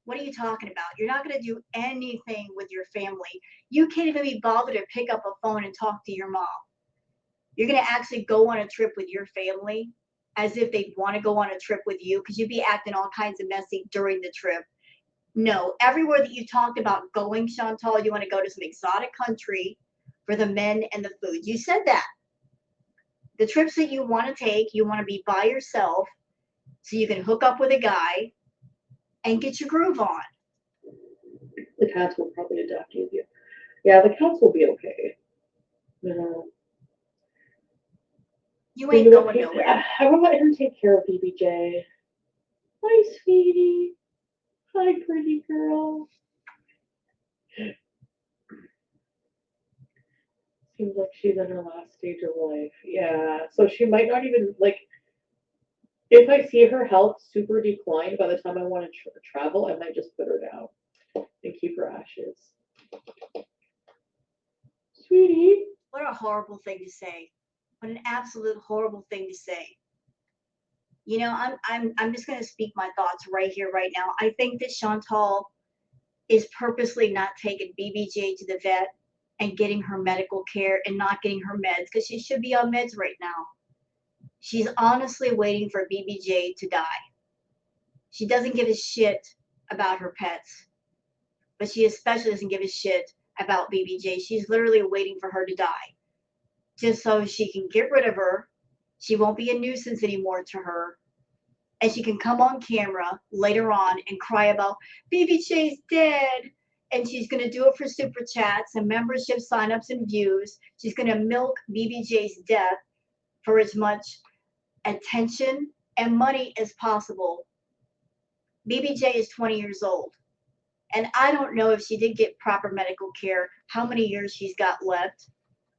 [SPEAKER 1] What are you talking about? You're not going to do anything with your family. You can't even be bothered to pick up a phone and talk to your mom. You're going to actually go on a trip with your family as if they want to go on a trip with you, because you'd be acting all kinds of messy during the trip. No, everywhere that you talked about going, Chantal, you want to go to some exotic country for the men and the food. You said that. The trips that you want to take, you want to be by yourself so you can hook up with a guy and get your groove on.
[SPEAKER 2] The cats will probably adapt with you. Yeah, the cats will be okay. You know.
[SPEAKER 1] You ain't going nowhere.
[SPEAKER 2] I will let him take care of BBJ. Hi, sweetie. Hi, pretty girl. Seems like she's in her last stage of life. Yeah, so she might not even, like, if I see her health super decline by the time I want to travel, I might just put her down and keep her ashes. Sweetie.
[SPEAKER 1] What a horrible thing to say. What an absolute horrible thing to say. You know, I'm just going to speak my thoughts right here, right now. I think that Chantal is purposely not taking BBJ to the vet and getting her medical care and not getting her meds, because she should be on meds right now. She's honestly waiting for BBJ to die. She doesn't give a shit about her pets, but she especially doesn't give a shit about BBJ. She's literally waiting for her to die, just so she can get rid of her. She won't be a nuisance anymore to her. And she can come on camera later on and cry about BBJ's dead. And she's going to do it for super chats and membership signups and views. She's going to milk BBJ's death for as much attention and money as possible. BBJ is 20 years old. And I don't know if she did get proper medical care, how many years she's got left.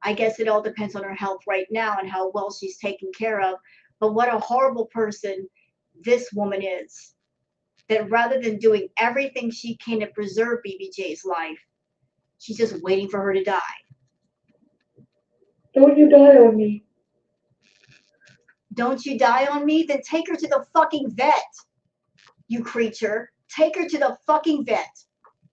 [SPEAKER 1] I guess it all depends on her health right now and how well she's taken care of. But what a horrible person this woman is. That rather than doing everything she can to preserve BBJ's life, she's just waiting for her to die.
[SPEAKER 2] Don't you die on me.
[SPEAKER 1] Don't you die on me? Then take her to the fucking vet, you creature. Take her to the fucking vet.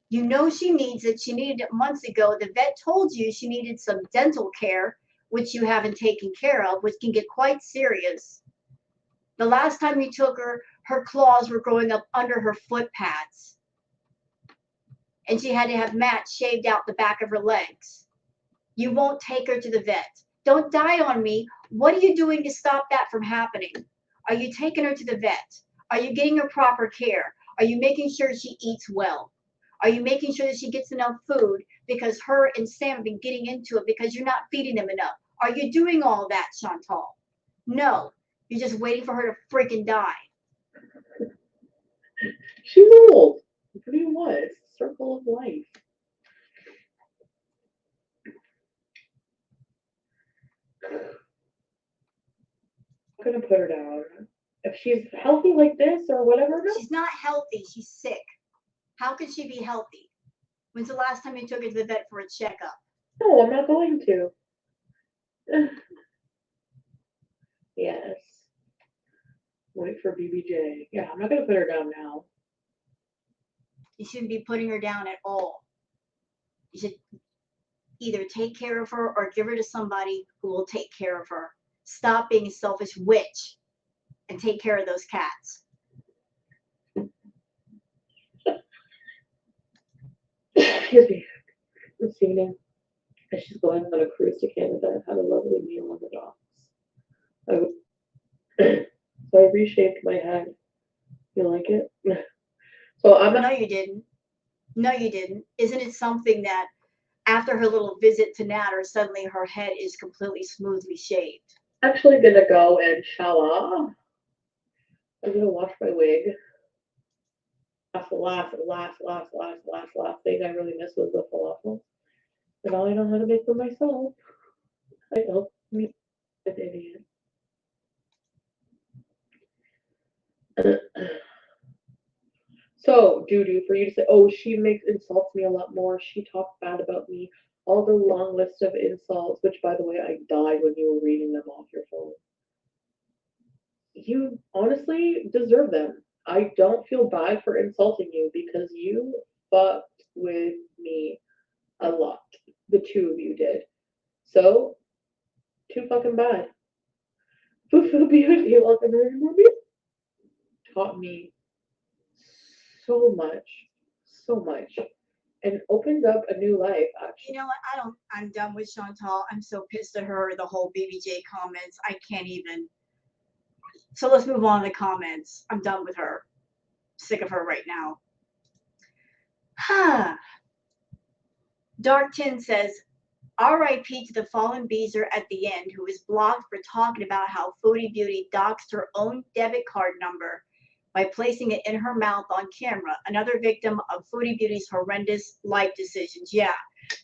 [SPEAKER 1] You know she needs it. She needed it months ago. The vet told you she needed some dental care, which you haven't taken care of, which can get quite serious. The last time you took her, her claws were growing up under her foot pads. And she had to have mats shaved out the back of her legs. You won't take her to the vet. Don't die on me. What are you doing to stop that from happening? Are you taking her to the vet? Are you getting her proper care? Are you making sure she eats well? Are you making sure that she gets enough food? Because her and Sam have been getting into it because you're not feeding them enough. Are you doing all that, Chantal? No. You're just waiting for her to freaking die.
[SPEAKER 2] She's old. What do you want? It's the circle of life. I'm gonna put her down. If she's healthy like this or whatever, no.
[SPEAKER 1] She's not healthy. She's sick. How could she be healthy? When's the last time you took her to the vet for a checkup?
[SPEAKER 2] No, I'm not going to. Yes. Wait for BBJ. Yeah, I'm not gonna put her down now.
[SPEAKER 1] You shouldn't be putting her down at all. You should either take care of her or give her to somebody who will take care of her. Stop being a selfish witch and take care of those cats.
[SPEAKER 2] Excuse me. This evening, as she's going on a cruise to Canada, had a lovely meal on the docks. So I reshaped my head. You like it? So I'm
[SPEAKER 1] No, you didn't. No, you didn't. Isn't it something that after her little visit to Natter, suddenly her head is completely smoothly shaved?
[SPEAKER 2] actually gonna go and shower. I'm gonna wash my wig. That's the last thing I really missed was the falafel. And now I know how to make them myself. I know me, an idiot. So, Doo-doo, for you to say, oh, she insults me a lot more. She talks bad about me. All the long list of insults, which, by the way, I died when you were reading them off your phone. You honestly deserve them. I don't feel bad for insulting you because you fucked with me a lot. The two of you did. So, too fucking bad. Fufu Beauty, welcome everybody. Taught me so much, and opened up a new life. Actually,
[SPEAKER 1] You know what? I'm done with Chantal. I'm so pissed at her, the whole BBJ comments. I can't even. So let's move on to the comments. I'm done with her. Sick of her right now. Dark Tin says, RIP to the fallen Beezer at the end, who was blocked for talking about how Foodie Beauty doxed her own debit card number by placing it in her mouth on camera. Another victim of Foodie Beauty's horrendous life decisions. Yeah.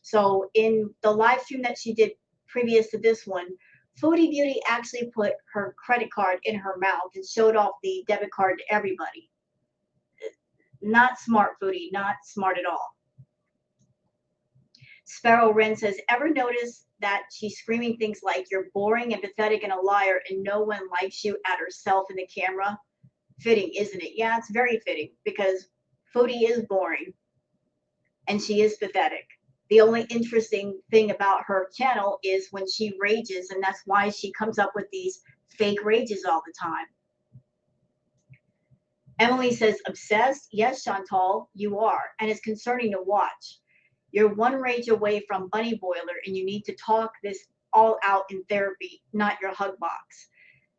[SPEAKER 1] So in the live stream that she did previous to this one, Foodie Beauty actually put her credit card in her mouth and showed off the debit card to everybody. Not smart, Foodie. Not smart at all. Sparrow Wren says, ever notice that she's screaming things like, you're boring and pathetic and a liar, and no one likes you at herself in the camera? Fitting, isn't it? Yeah, it's very fitting because Foodie is boring and she is pathetic. The only interesting thing about her channel is when she rages, and that's why she comes up with these fake rages all the time. Emily says, obsessed? Yes, Chantal, you are, and it's concerning to watch. You're one rage away from Bunny Boiler, and you need to talk this all out in therapy, not your hug box.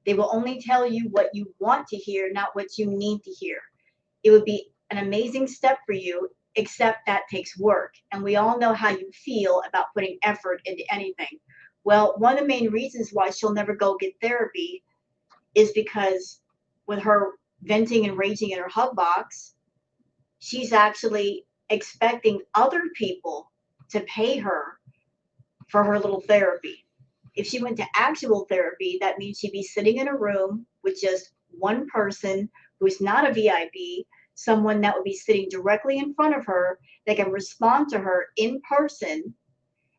[SPEAKER 1] They will only tell you what you want to hear, not what you need to hear. It would be an amazing step for you, except that takes work. And we all know how you feel about putting effort into anything. Well, one of the main reasons why she'll never go get therapy is because with her venting and raging in her hug box, she's actually expecting other people to pay her for her little therapy. If she went to actual therapy, that means she'd be sitting in a room with just one person who's not a VIP, someone that would be sitting directly in front of her that can respond to her in person,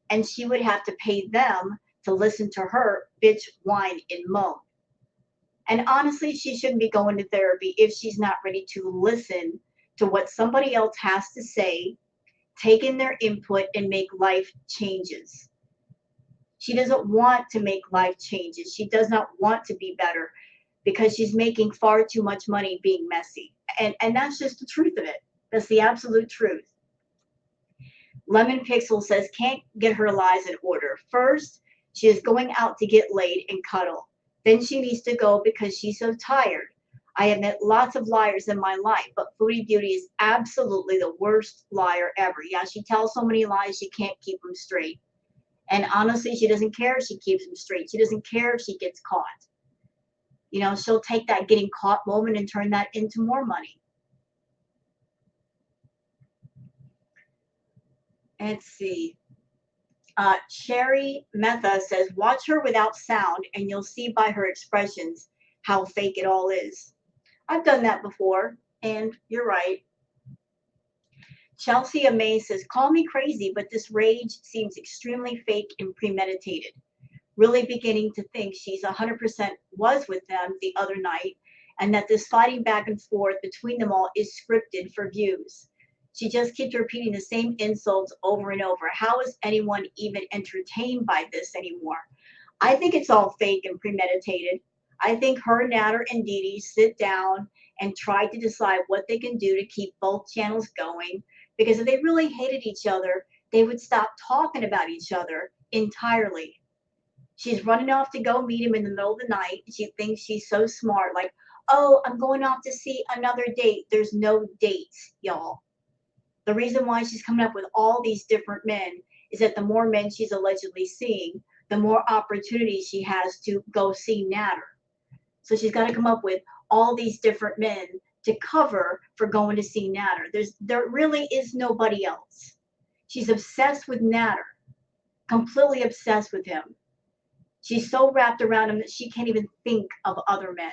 [SPEAKER 1] and she would have to pay them to listen to her bitch, whine, and moan. And honestly, she shouldn't be going to therapy if she's not ready to listen to what somebody else has to say, take in their input, and make life changes. She doesn't want to make life changes. She does not want to be better because she's making far too much money being messy. And that's just the truth of it. That's the absolute truth. Lemon Pixel says, can't get her lies in order. First, she is going out to get laid and cuddle. Then she needs to go because she's so tired. I have met lots of liars in my life, but Foodie Beauty is absolutely the worst liar ever. Yeah, she tells so many lies she can't keep them straight. And honestly, she doesn't care if she keeps them straight. She doesn't care if she gets caught. You know, she'll take that getting caught moment and turn that into more money. Let's see. Sherry Metha says, watch her without sound and you'll see by her expressions how fake it all is. I've done that before, and you're right. Chelsea Amaze says, call me crazy, but this rage seems extremely fake and premeditated. Really beginning to think she's 100% was with them the other night, and that this fighting back and forth between them all is scripted for views. She just keeps repeating the same insults over and over. How is anyone even entertained by this anymore? I think it's all fake and premeditated. I think her, Natter, and Dee Dee sit down and try to decide what they can do to keep both channels going, because if they really hated each other, they would stop talking about each other entirely. She's running off to go meet him in the middle of the night. She thinks she's so smart, like, oh, I'm going off to see another date. There's no dates, y'all. The reason why she's coming up with all these different men is that the more men she's allegedly seeing, the more opportunities she has to go see Natter. So she's got to come up with all these different men to cover for going to see Natter. There really is nobody else. She's obsessed with Natter, completely obsessed with him. She's so wrapped around him that she can't even think of other men.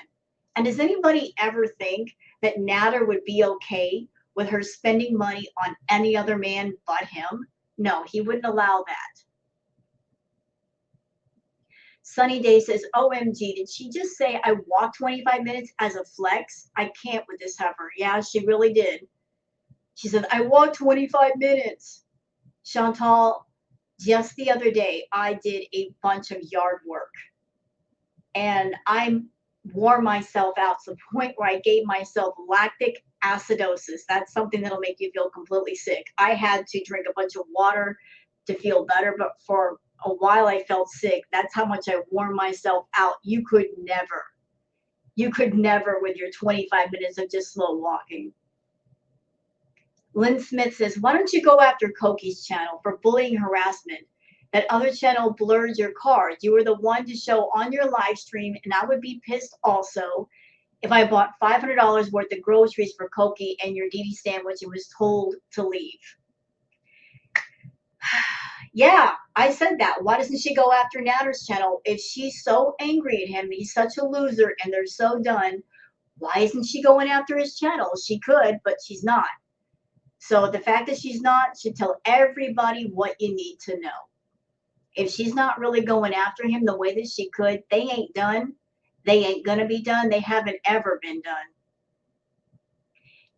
[SPEAKER 1] And does anybody ever think that Natter would be okay with her spending money on any other man but him? No, he wouldn't allow that. Sunny Day says, OMG, did she just say I walked 25 minutes as a flex? I can't with this heifer. Yeah, she really did. She said, I walked 25 minutes. Chantal, just the other day, I did a bunch of yard work. And I wore myself out to the point where I gave myself lactic acidosis. That's something that'll make you feel completely sick. I had to drink a bunch of water to feel better, but for a while I felt sick. That's how much I wore myself out. You could never with your 25 minutes of just slow walking. Lynn Smith says, why don't you go after Koki's channel for bullying harassment? That other channel blurs your cards. You were the one to show on your live stream, and I would be pissed also if I bought $500 worth of groceries for Koki and your Dee Dee sandwich and was told to leave. Yeah, I said that. Why doesn't she go after Natter's channel? If she's so angry at him, he's such a loser, and they're so done, why isn't she going after his channel? She could, but she's not. So the fact that she's not should tell everybody what you need to know. If she's not really going after him the way that she could, they ain't done. They ain't going to be done. They haven't ever been done.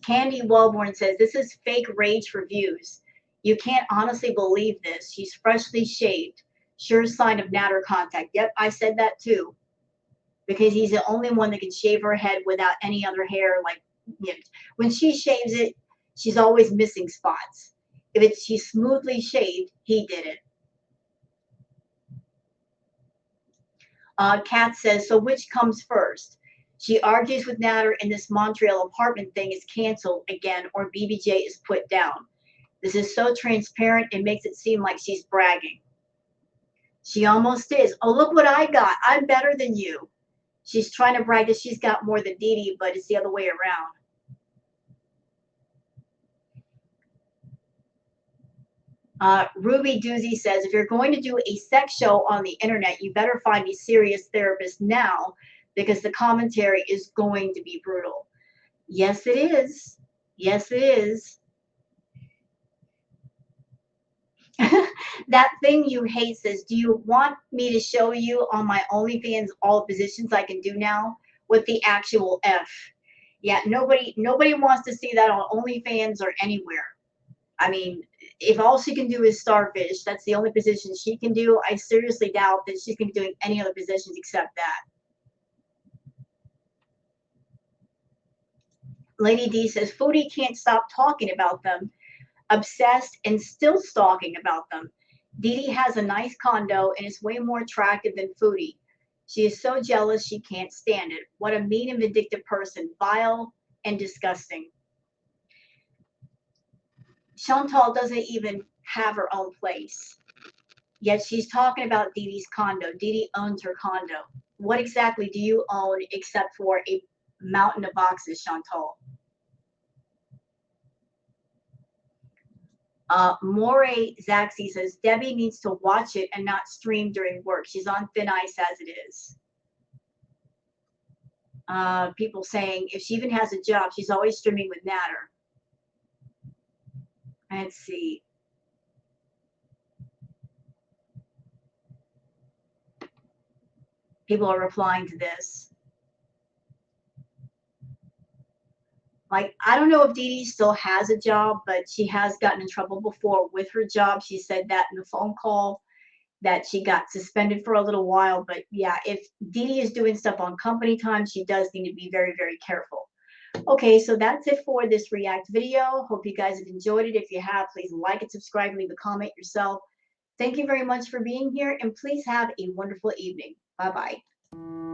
[SPEAKER 1] Candy Wellborn says, this is fake rage for views. You can't honestly believe this. She's freshly shaved. Sure sign of Natter contact. Yep, I said that too. Because he's the only one that can shave her head without any other hair. Like, you know, when she shaves it, she's always missing spots. If she's smoothly shaved, he did it. Kat says, so which comes first? She argues with Natter and this Montreal apartment thing is canceled again or BBJ is put down. This is so transparent, it makes it seem like she's bragging. She almost is. Oh, look what I got. I'm better than you. She's trying to brag that she's got more than Dee Dee, but it's the other way around. Ruby Doozy says, if you're going to do a sex show on the internet, you better find a serious therapist now because the commentary is going to be brutal. Yes, it is. Yes, it is. That thing you hate says, do you want me to show you on my OnlyFans all the positions I can do now with the actual F? Yeah, nobody wants to see that on OnlyFans or anywhere. I mean, if all she can do is starfish, that's the only position she can do. I seriously doubt that she's going to be doing any other positions except that. Lady D says, Foodie can't stop talking about them, obsessed and still stalking about them. Dee Dee has a nice condo and is way more attractive than Foodie. She is so jealous she can't stand it. What a mean and vindictive person, vile and disgusting. Chantal doesn't even have her own place. Yet she's talking about Dee Dee's condo. Dee Dee owns her condo. What exactly do you own except for a mountain of boxes, Chantal? Moray Zaxi says, Debbie needs to watch it and not stream during work. She's on thin ice as it is. People saying if she even has a job, she's always streaming with Natter. Let's see. People are replying to this. Like, I don't know if Dee Dee still has a job, but she has gotten in trouble before with her job. She said that in the phone call, that she got suspended for a little while. But yeah, if Dee Dee is doing stuff on company time, she does need to be very, very careful. Okay, so that's it for this React video. Hope you guys have enjoyed it. If you have, please like and subscribe, leave a comment yourself. Thank you very much for being here, and please have a wonderful evening. Bye-bye.